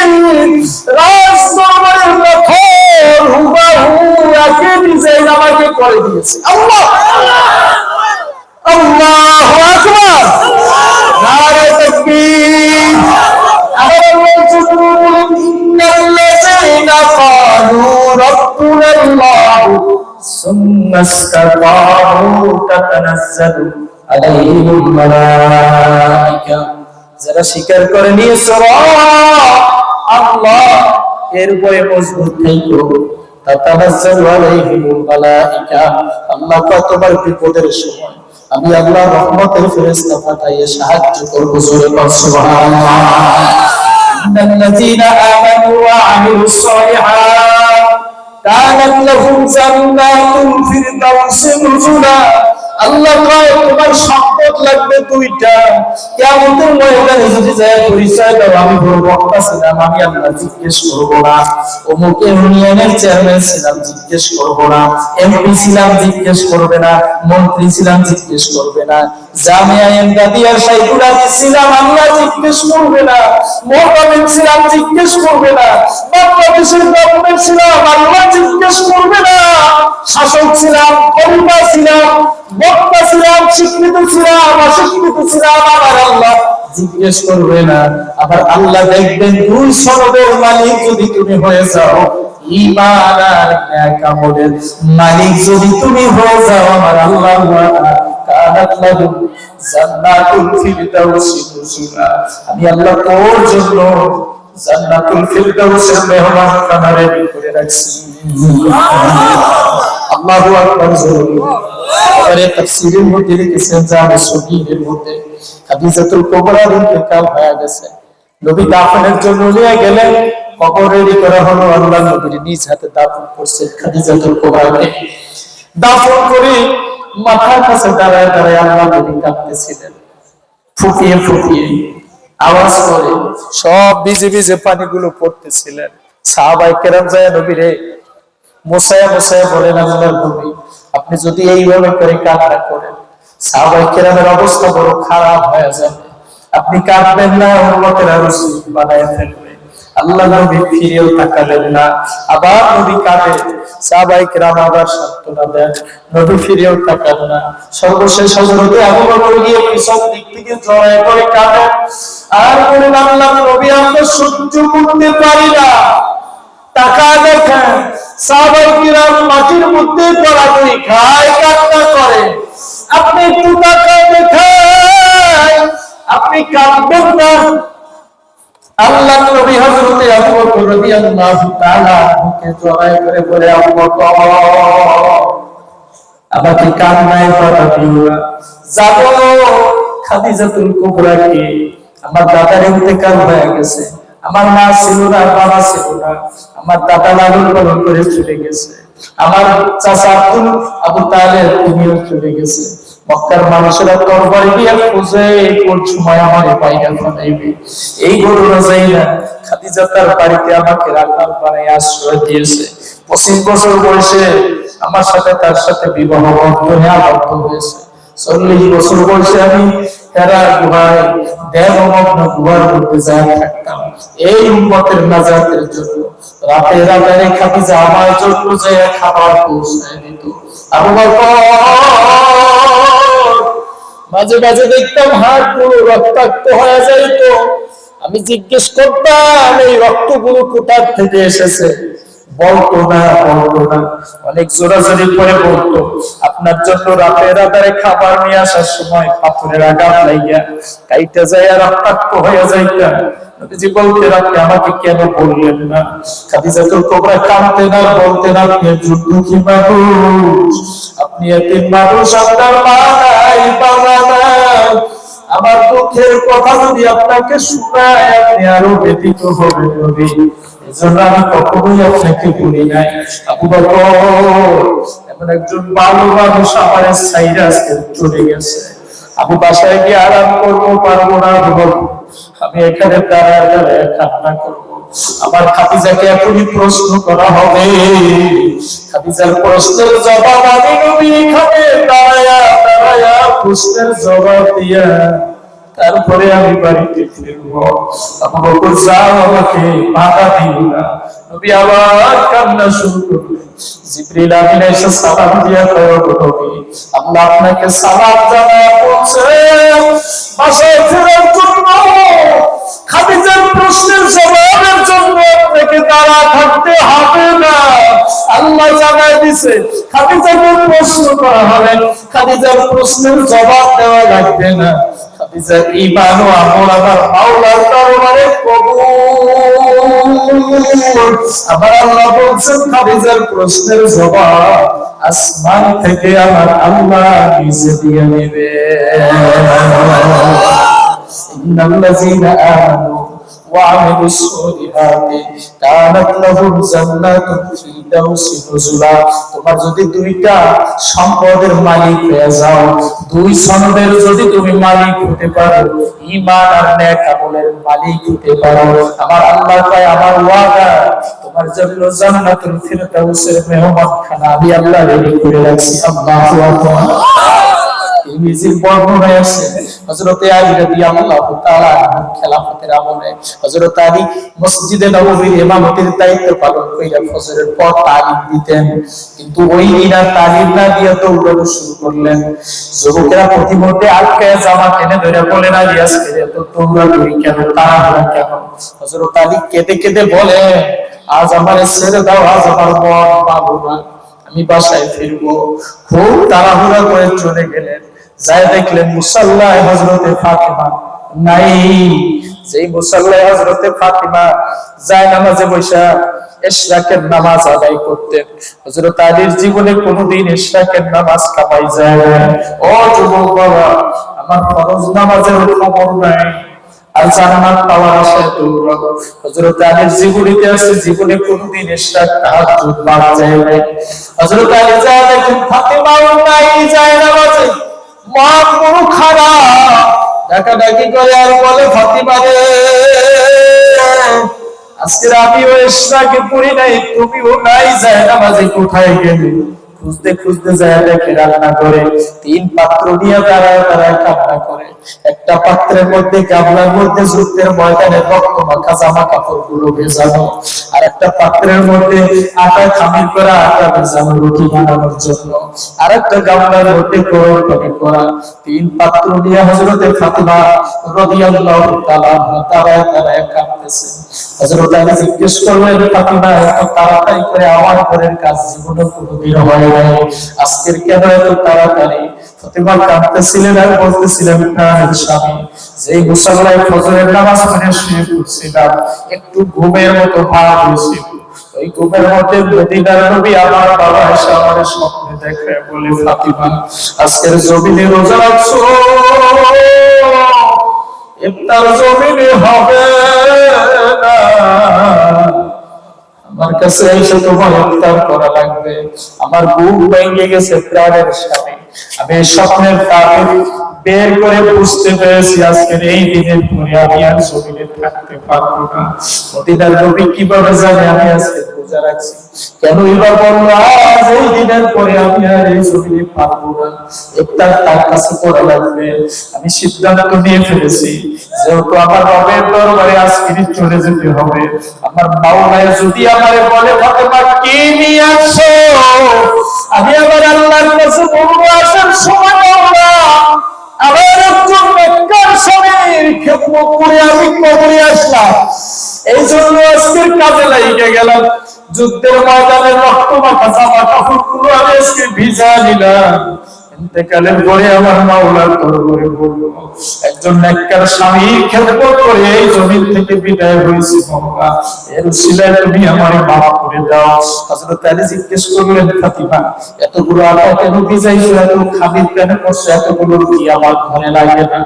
রাজ দরবারের মেথর হুবহু একই ডিজাইন আমাকে করে দিয়েছে। আল্লাহ আল্লাহু আকবার, নারে তাকবীর। ইন্নাল্লাযীনা ক্বালু রাব্বুনাল্লাহু সুম্মা ইসতাকামু তাতানাজ্জালু আলাইহিমুল মালায়েকা, যারা স্বীকার করে নিয়েছে আল্লাহ এর উপরে মজবুত থেকো, তাতানাজ্জালু আলাইহিমুল মালায়েকা, আল্লাহ কতবার বিপদের সময় আমি আল্লাহ রহমতের ফেরেশতা পাঠিয়ে সাহায্য করব। জোরে বল সুবহানাল্লাহ। ইন্নাল্লাযীনা আমানু ওয়া আমিলুস সালিহাত কানাত লাহুম জান্নাতুল ফিরদাউসি নুজুলা। আল্লাহ কয় তোমার সম্পদ লাগবে দুইটা, কিয়ামতের ময়দানে যদি যায় পরিচয় দাও আমি বড় বক্তা ছিলাম, আমি আল্লাহ জিজ্ঞেস করব না। অমুক ইউনিয়নের চেয়ারম্যান ছিলাম, জিজ্ঞেস করব না। এমপি ছিলাম, জিজ্ঞেস করবে না। মন্ত্রী ছিলাম, জিজ্ঞেস করবে না। জামিয়া এমদাদিয়ার শাইখুল হাদিস ছিলাম, আল্লাহ জিজ্ঞেস করবে না। মোহতামিম ছিলাম, জিজ্ঞেস করবে না। বাংলাদেশের গভর্নমেন্ট ছিলাম, আল্লাহ জিজ্ঞেস করবে না। শাসক ছিলাম, খলিফা ছিলাম, বক্তা ছিলাম, শিক্ষিত ছিলাম, অশিক্ষিত ছিলাম, আমার আল্লাহ জিজ্ঞেস করবে না। আবার আল্লাহ দেখবেন দুই সনদের মালিক যদি তুমি হয়ে যাও, ঈমান আর নেক আমলের মালিক যদি তুমি হয়ে যাও, আমার আল্লাহ কানাত লাহুম জান্নাতুল ফিরদাউসি নুজুলা, আমি আল্লাহ তোর জন্য জান্নাতুল ফিরদাউসের মেহমানখানা রেডি করে রাখছি। আল্লাহু আকবার। পরে তাফসীরের মধ্যে লিখেছেন জামে সগীরের মধ্যে খাদিজাতুল কুবরার ইন্তেকাল হয়ে গেছে। নবী দাফনের জন্য নিয়ে গেলেন, কবর রেডি করা হলো, আল্লাহ নবীর নিজ হাতে দাফন করছে খাদিজাতুল কুবরাকে। দাফন করে মাথার কাছে দাঁড়ায় দাঁড়ায় আল্লাহ নবী কাঁদতেছিলেন, ফুপিয়ে ফুপিয়ে আওয়াজ করে সব ভিজে ভিজে পানিগুলো পড়তেছিলেন। সাহাবায়ে কেরাম যায় নবীরে মোসায়া মোসায়া বলেন, আল্লাহর নবী আপনি যদি এইভাবে করে কান্না করেন সাহাবায়ে কেরামের অবস্থা বড় খারাপ হয়ে যাবে, আপনি কাঁদবেন না উম্মতের রাসূল বানায় ফেলবে। আল্লাহ নবী ফিরেও তাকালেন না, আবার নবী কাঁদে, সাহাবায়ে কেরাম আবার সান্ত্বনা দেন, নবী ফিরেও তাকান না। সর্বশেষ হযরত আবু বকর গিয়ে পিছন দিক থেকে জড়ায় করে কাঁদেন আর বলেন, আল্লাহ নবী আমরা সহ্য করতে পারি না। টাকা দেখেন সাহাবায়ে কিরাম মাটির মধ্যে পড়াগড়ি খায়, কান্না করে, আপনি একটু টাকা দেখেন, আপনি কাঁদবেন না। আল্লাহ নবী হযরত আবু বকর রাদিয়াল্লাহু তাআলা কে জড়ায় করে বলে, আবু বকর আমাকে কান্নায় পাঠাইও না, যাবো খাদিজাতুল কুবরাকে, আমার দাদার ইন্তেকাল হয়ে গেছে, আমার মা ছিল না, বাবা ছিল না, আমার দাদা লালন পালন করে চলে গেছে, আমার চাচা আবু তালেব তিনিও চলে গেছে। মক্কার মানুষেরা তরবারি দিয়ে খুঁজে কোন সময় আমারে পাইয়া ফেলাইবে, এই ঘটনা যাই না খাদিজা তার বাড়িতে আমাকে রাখাল বানাই আশ্রয় দিয়েছে। 25 বছর বয়সে আমার সাথে তার সাথে বিবাহ বন্ধনে আবদ্ধ হয়েছে। 40 বছর বয়সে আমি হেরা গুহায় দেবমগ্ন গুহার মধ্যে যায় থাকতাম এই উম্মতের নাজাতের জন্য। রাতে রাতে খাদিজা আমার জন্য যে খাবার পৌঁছায় দিত। আবু বকর মাঝে মাঝে দেখতাম হাত গুলো রক্তাক্ত হয়ে যাইত, আমি জিজ্ঞেস করতাম এই রক্তগুলো কোথা থেকে এসেছে, বলতো না। অনেক জোরাজোরি করে বলতো, আপনার জন্য রাতে রাতে খাবার নিয়ে আসার সময় পাথরের আঘাত লাগিয়া কাইটা যায় আর রক্তাক্ত হয়ে যাইতাম। নবীজি বলতেন, আপনি আমাকে কেন বললেন না? খাদিজাতুল কুবরা কাঁদতেন আর বলতেন, আপনি একজন দুঃখী মানুষ, আপনি এতিম মানুষ, আপনার মা নাই বাবা নাই, আমার দুঃখের কথা যদি আপনাকে শোনায় আপনি আরো ব্যথিত হবেন নবী, এজন্য আমি কখনোই আপনাকে বলি নাই। আবু বকর এমন একজন ভালো মানুষ আমার সাইরা আজকে চলে গেছে, আমি বাসায় গিয়ে আরাম করবো পারবো না, আমি এখানে দাঁড়ায় দাঁড়ায় কান্না করবো। আমার খাদিজাকে এখনই প্রশ্ন করা হবে, খাদিজার প্রশ্নের জবাব আমি নবী এখানে দাঁড়ায়া দাঁড়ায়া প্রশ্নের জবাব দিয়া তারপরে আমি বাড়িতে ফিরবো। আবু বকর যাও, আমাকে বাধা দিও না। নবী আবার কান্না শুরু করলেন। জিবরিল আমিন এসে সালাম দিয়া কয়, নবী আল্লাহ আপনাকে সালাম জানায় বলছে বাসায় ফেরার জন্য, খাদিজার প্রশ্নের জবাবের জন্য আপনাকে দাঁড়া থাকতে হবে না। আল্লাহ জানায় দিছে খাদিজাকে প্রশ্ন করা হবে, খাদিজার প্রশ্নের জবাব দেওয়া লাগবে না। খাদিজার ঈমান ও আমল আমার মাওলার দরবারে কবুল। আবার আল্লাহ বলছেন খাদিজার প্রশ্নের জবাব আসমান থেকে আমার আল্লাহ নিজে দিয়ে নেবে। ইন্নাল্লাযীনা আমানু وعملوا الصالحات كانت لهم جنات الفردوس نزلا। তোমার যদি দুইটা সম্পদের মালিক হয়ে যাও, দুই সনদের যদি তুমি মালিক হতে পারো, ঈমান আর নেক আমলের মালিক হতে পারো, আমার আল্লাহ কয় আমার ওয়াদা তোমার জন্য জান্নাতুল ফিরদাউসের মেহমানখানা আমি আল্লাহ রেডি করে রাখছি। আল্লাহু আকবার। তিরমিজির বর্ণনায় আছে হযরত আলী রাদিয়াল্লাহু তাআলা খেলাফতের আমলে হযরত আলী মসজিদে নববীর ইমামতির দায়িত্ব পালন কইরা ফজরের পর তালিম দিতেন, কিন্তু ওই দিনা তালিম না দিয়ে দৌড়ানো শুরু করলেন। যুবকেরা প্রতিমধ্যে আটকায় জামা টেনে ধরে বলেন, আলী আজকে এত দৌড়াদৌড়ি কেন, তাড়াহুড়া কেন? হযরত আলী কেঁদে কেঁদে বলে, আজ আমারে ছেড়ে দাও, আজ আমার মন পাবো না, আমি বাসায় ফিরবো। খুব তাড়াহুড়া করে চলে গেলেন, যাই দেখলেন মুসাল্লায় হযরতে ফাতিমা নাই। যেই মুসাল্লায় হযরতে ফাতিমা যায় নামাজে বসা ইশরাকের নামাজ আদায় করতেন। হযরত আলীর জীবনে কোনোদিন ইশরাকের নামাজ কামাই যায় না। ও যুবক বাবা, আমার ফরজ নামাজের খবর নাই, আর জান্নাত পাওয়ার আশায় দৌড়াও। হযরত আলীর জীবনীতে আছে জীবনে কোনদিন এশরাক তাহাজ্জুদ বাদ যায় নাই। হযরত আলী যায় দেখেন ফাতেমাও নাই যায় নামাজে, মা পুরো খারাপ ডাকাডাকি করে আর বলে ফাতিমা রে আজকে আমিও এশরাকে পড়ি নাই, তুমিও নাই যায় নামাজে, কোথায় গেলে? খুঁজতে খুঁজতে যায় দেখে রান্না করে 3 পাত্র নিয়ে দাঁড়ায় দাঁড়ায় কান্না করে। একটা পাত্রের মধ্যে গামলার মধ্যে যুদ্ধের ময়দানে রক্ত মাখা জামা কাপড় গুলো ভেজানো, আর একটা পাত্রের মধ্যে আটা খামির করা আটা ভেজানো রুটি বানানোর জন্য, আর একটা গামলার মধ্যে গরম পানি করা। 3 পাত্র নিয়ে হযরতে ফাতিমা রাদিয়াল্লাহু তাআলা দাঁড়ায় দাঁড়ায় কাঁদতেছে। হযরত আলী জিজ্ঞেস করলেন ফাতিমা এত তাড়াতাড়ি করে আমার ঘরের কাজ জীবনে কোনোদিন হয় নাই, আজকের কেন এত তাড়াতাড়ি? ফাতিমা কাঁদতেছিলেন আর বলতেছিলেন প্রাণের স্বামী, যেই মুসল্লায় ফজরের নামাজ পড়ে শুয়ে পড়ছিলাম একটু ঘুমের মতো ভাব হয়েছিল, ওই ঘুমের মধ্যে মদিনার নবী আমার বাবা এসে আমার স্বপ্নে দেখে বলে ফাতিমা আজকের জমিনে রোজা রাখছো, ইফতার জমিনে হবে না, আমার কাছে এসে তোমার ইফতার করা লাগবে। আমার বুক ভেঙে গেছে প্রাণের স্বামী, আমি স্বপ্নের তাবির বের করে বুঝতে পেরেছি আজকের এই দিনের পরে আমি আর জমিনে থাকতে পারবো না। মদিনার নবী কিভাবে জানে আমি আজকে রোজা রাখছি? কেন এবার বললো আজ এই দিনের পরে আমি আর এই জমিনে পারবো না, ইফতার তার কাছে করা লাগবে। আমি সিদ্ধান্ত নিয়ে ফেলেছি যেহেতু আমার রবের দরবারে আজকে চলে যেতে হবে, আমার মাওলা যদি আমারে বলে ফাতেমা কি নিয়ে আসছো, আমি আবার আল্লাহর কাছে বলবো আসার সময় মাওলা আবার একজন নেককার স্বামীর খেদমত করে আমি কবরে আসলাম, এই জন্য আজকের কাজে লাগিয়ে গেলাম। যুদ্ধের ময়দানে রক্ত মাখা জামা কাপড়গুলো আমি আজকে ভিজা নিলাম, ইন্তেকালের পরে আমার মাওলার দরবারে বলবো একজন নেককার স্বামীর খেদমত করে এই জমিন থেকে বিদায় হয়েছি মাওলা, এর উসিলায় তুমি আমারে মাফ করে দাও। হযরত আলী জিজ্ঞেস করলেন ফাতিমা এতগুলো আটা কেন ভিজাইছো, এত খামির কেন করছো, এতগুলো কি আমার ঘরে লাগে না?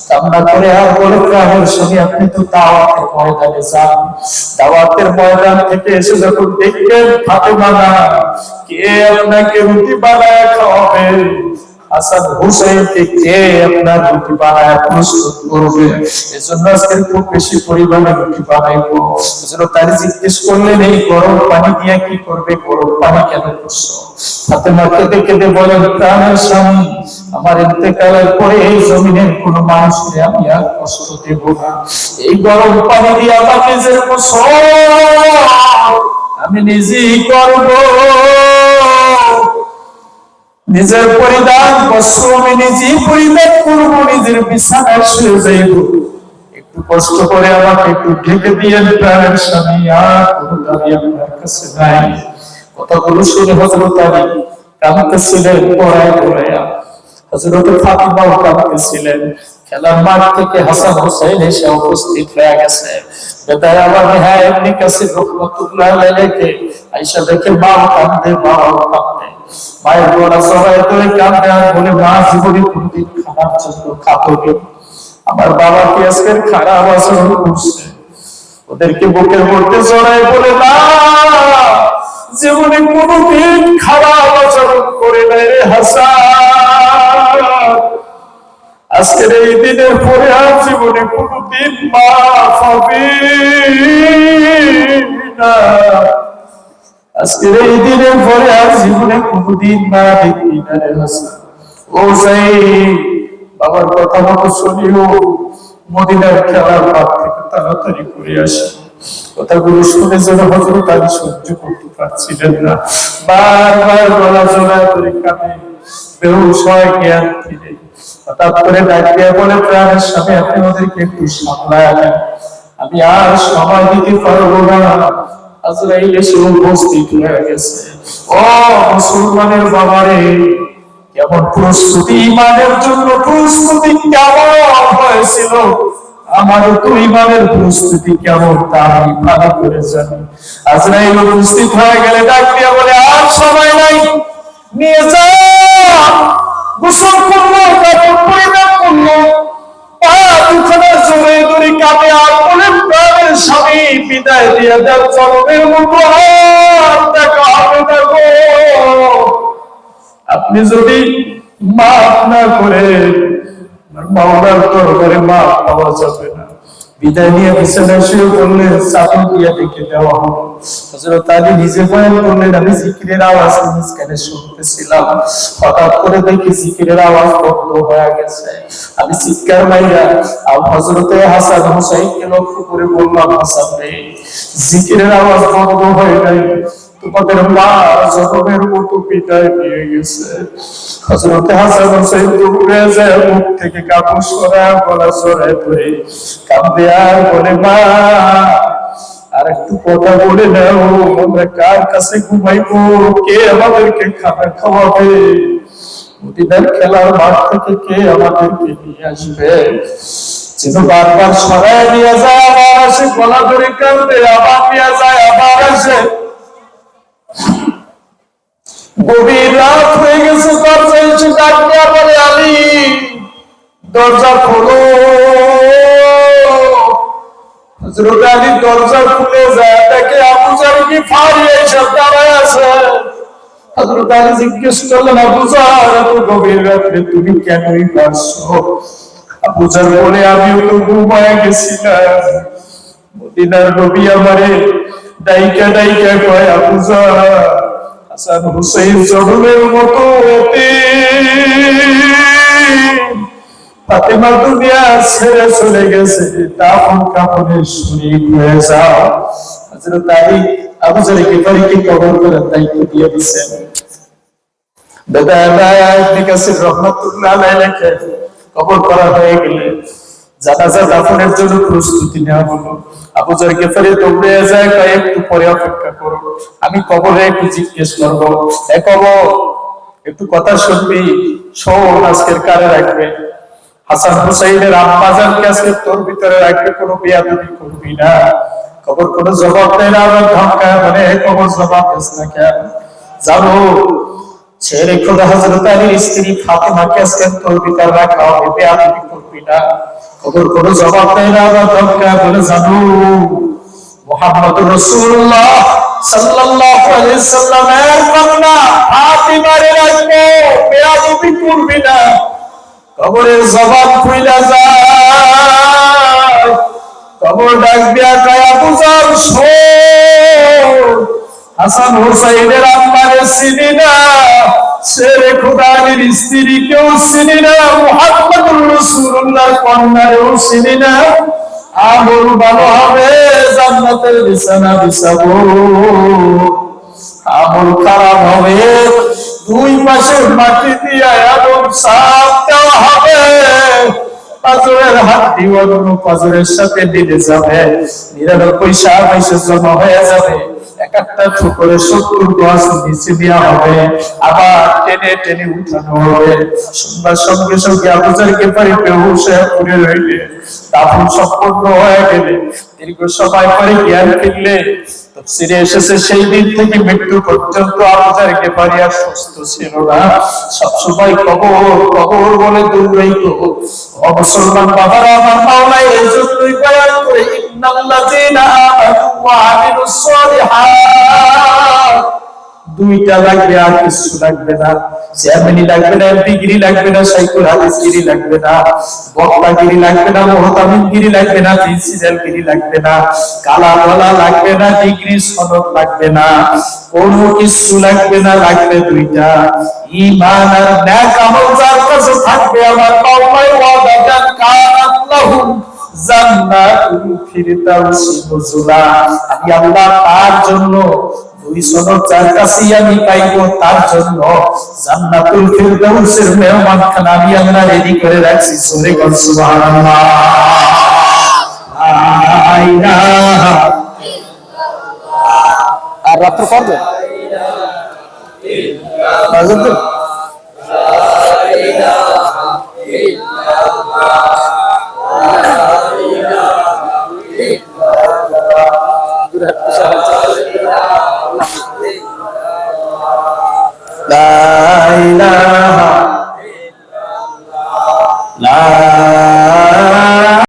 কান্না করে আর বলে প্রাণের স্বামী আপনি তো দাওয়াতের ময়দানে যান, দাওয়াতের ময়দান থেকে এসে যখন দেখবেন ফাতিমা না, কে আপনাকে রুটি বানায় খাওয়াবে, হাসান হুসাইনকে কে আপনার রুটি বানায় প্রস্তুত করবে, এজন্য আজকে খুব বেশি পরিমাণে রুটি বানাইবো। এজন্য তারা জিজ্ঞেস করলেন এই গরম পানি দিয়ে কি করবে, গরম পানি কেন করছো? ফাতেমা কেঁদে কেঁদে বলেন প্রাণের স্বামী আমার ইন্তেকালের পরে এই জমিনের কোন মানুষকে আমি আর কষ্ট দেব না, এই গরম পানি দিয়ে আমার নিজের গোসল আমি নিজেই করবো, নিজের পরিধান বস্ত্র আমি নিজেই পরিধান করবো, নিজের বিছানায় শুয়ে যাইব, একটু কষ্ট করে আমাকে একটু ঢেকে দিয়ে প্রাণের স্বামী আর কোনো দাবি আপনার কাছে নাই। কথাগুলো শুনে হযরত আলী কাঁদতেছিলেন পড়ায় পড়াইয়া, হযরত ফাতিমাও কাঁদতেছিলেন। খেলার মাঠ থেকে হাসান হোসেন এসে উপস্থিত হয়ে গেছে। বেতায় আমার ভাই এমনি কাছে রহমতুল্লাহ আলাইহি আয়েশা দেখে মা কাঁদে, বাবাও কাঁদে, মায়ের গলা সবাই করে কাঁদে আর বলে মা জীবনে কোনদিন খারাপ জন্য খাবো, আমার বাবা কি আজকের খারাপ আচরণ করছে? ওদেরকে বুকের মধ্যে জড়ায় বলে না জীবনে কোনদিন খারাপ আচরণ করে নাই রে হাসান, আজকের এই দিনের পরে আর জীবনে কোনদিন মাফ হবে না, আজকের এই দিনের পরে আর জীবনে কোনদিন না দেখবি না রে হাসান। ও সেই বাবার কথা মতো শুনিও মদিনার খেলার মাঠ থেকে তাড়াতাড়ি করে আসি। কথাগুলো শুনে যেন হযরত আলী সহ্য করতে পারছিলেন না, বারবার গলা জড়ায় করে কাঁদে, বেহুশ হয় জ্ঞান ফিরে। হঠাৎ করে ডাক দিয়ে বলে প্রাণের স্বামী আপনি ওদেরকে একটু সামলায় নেন, আমি আর সময় দিতে পারবো না। আজরাইল এসে উপস্থিত হয়ে গেছে। ও মুসলমানের বাবারে কেমন প্রস্তুতি, ইমানের জন্য প্রস্তুতি কেমন হয়েছিল, আমারও তো ইমানের প্রস্তুতি কেমন তা আমি ভালো করে জানি। আজরাইল উপস্থিত হয়ে গেলে ডাক দিয়ে বলে আর সময় নাই, নিয়ে যা, গোসল করলো, কাপড় পরিধান করলো, পা দুখানা জোরে ধরে বিদায় দিয়ে দেন, জন্মের মতো আর দেখা হবে না গো। আপনি যদি মাফ না করে মাওলার দরবারে মাফ পাওয়া যাবে না। বিদায় নিয়ে বিছানায় শুয়ে পড়লেন, চাদর দিয়ে ঢেকে দেওয়া হলো। হযরত আলী নিজে বয়ান করলেন, আমি জিকিরের আওয়াজ মাঝখানে শুনতেছিলাম, হঠাৎ করে দেখি জিকিরের আওয়াজ বন্ধ হয়ে গেছে। আমি চিৎকার মাইরা হযরতে হাসান হুসাইনকে লক্ষ্য করে বললাম, হাসান রে, জিকিরের আওয়াজ বন্ধ হয়ে নাই, তোমাদের মা জনমের মতো বিদায় নিয়ে গেছে। হযরতে হাসান হুসাইন দৌড়ে যায়, মুখ থেকে কাপড় সরায়, গলা সরায় ধরে কাঁদে আর বলে, মা আর একটু কথা বলে নাও, আমরা কার কাছে ঘুমাইবো, কে আমাদেরকে খানা খাওয়াবে, মদিনার খেলার মাঠ থেকে কে আমাদেরকে নিয়ে আসবে। যেন বারবার সরায় নিয়ে যায়, আবার আসে, গলা ধরে কাঁদে, আবার নিয়ে যায়, আবার আসে। গভীর রাত হয়ে গেছে, দরজা এসে ডাক দেয়া বলে, আলী দরজা খোলো। হযরত আলী দরজা খুলে যায়, দেখে আবু জার গিফারি এসে দাঁড়ায় আছে। হযরত আলী জিজ্ঞেস করলেন, আবু জার, এত গভীর রাতে তুমি কেনই আসছো? আবু জার বলে, আমিও তো ঘুমায় গেছিলাম, মদিনার নবী আমারে ডাইকা ডাইকা কয়, আবু জার হাসান হুসাইন জন্মের মতো ফাতেমা দুনিয়া ছেড়ে চলে গেছে, দাফন কাফনের শরীক হয়ে যাও। হযরত আলী আবু জার গিফারিকে কবর করার দায়িত্ব দিয়ে দিয়েছেন। দাদা ইবনে কাসির রাহমাতুল্লাহ আলাইহি লেখেন, কবর করা হয়ে গেলে জানাজা দাফনের জন্য প্রস্তুতি নেওয়া হলো। আবু জার গিফারি দৌড়ে যায়, কয় একটু পরে অপেক্ষা করো, আমি কবরে একটু জিজ্ঞেস করবো। এ কবর, একটু কথা শুনবি, শোন, আজকের কারে রাখবে? হাসান হুসাইনের আম্মা জানকে আজকে তোর ভিতরে রাখবে, কোনো বেয়াদবি করবি না। কবর কোনো জবাব দেয় না, আবার ধমকায় বলে, কবর জবাব দিস না কেন? জানো ছেলে খোদা হযরত আলীর স্ত্রী ফাতেমাকে আজকে তোর ভিতরে রাখা হবে, বেয়াদবি করবি না। কবর কোনো জবাব দেয় না, আবার ধমকায় বলে, জানো মুহাম্মদুর রাসূলুল্লাহ সাল্লাল্লাহু আলাইহি সাল্লামের কন্যা ফাতিমারে রাখবে, বেয়াদবি করবি না। কবরের জবাব খুইলা যায়, কবর ডাক দিয়া কয়, আবু জার শোন, হাসান হুসাইনের আম্মারে চিনি না, শেরে খোদা আলীর স্ত্রীকেও চিনি না, মুহাম্মদুর রাসূলুল্লাহর কন্যারেও চিনি না। আমল ভালো হবে, জান্নাতের বিছানা বিছাবো, আমল খারাপ হবে, দুই পাশে মাটি দিয়া এমন সাপ দেওয়া হবে, পাঁজরের হাড্ডি অন্য পাঁজরের সাথে মিলে যাবে, 99 সাপ এসে জমা হয়ে যাবে, এক একটা ঠুকরে 70 গজ নিচে দেওয়া হবে, আবার টেনে টেনে উঠানো হবে। শুনবার সঙ্গে সঙ্গে আবু জার গিফারি বেহুশ হয়ে পড়ে রইলে, দাফন সম্পন্ন হয়ে গেলে, দীর্ঘ সময় পরে জ্ঞান ফিরলে। তাফসীরে এসেছে, সেই দিন থেকে মৃত্যু পর্যন্ত আবু জার গিফারি আর সুস্থ ছিল না, সবসময় কবর কবর বলে দৌড়াইত। মুসলমান বাবারা, আমার মাওলা এই জন্যই বয়ান করে, ইন্নাল্লাযীনা আমানু ওয়া আমিলুস সালিহাত, দুইটা লাগবে, আর কিছু লাগবে না। চেয়ারম্যানই লাগবে না, এমপিগিরি লাগবে না, সাইকুল হাদিসগিরি লাগবে না, বক্তাগিরি লাগবে না, মুহতামিমগিরি লাগবে না, প্রিন্সিপালগিরি লাগবে না, কালা বলা লাগবে না, ডিগ্রি সনদ লাগবে না, কোনো কিছু লাগবে না। লাগবে দুইটা, ঈমান আর নেক আমল যার কাছে থাকবে, আমার মাওলাই ওয়াদা দেন, কানাত লাহুম জান্নাতুল ফিরদাউসি নুজুলা, আমি আল্লাহ তার জন্য দুই সনদ যার কাছেই আমি পাইবো, তার জন্য জান্নাতুল ফিরদাউসের মেহমানখানা আমি আল্লাহ রেডি করে রাখছি। সূরা কোন সুবহানাল্লাহ, লা ইলাহা ইল্লাল্লাহ। আর রাত্র পড়বে বাজুন তো, লা ইলাহা ইল্লাল্লাহ, লা ইলাহা ইল্লাল্লাহ, লা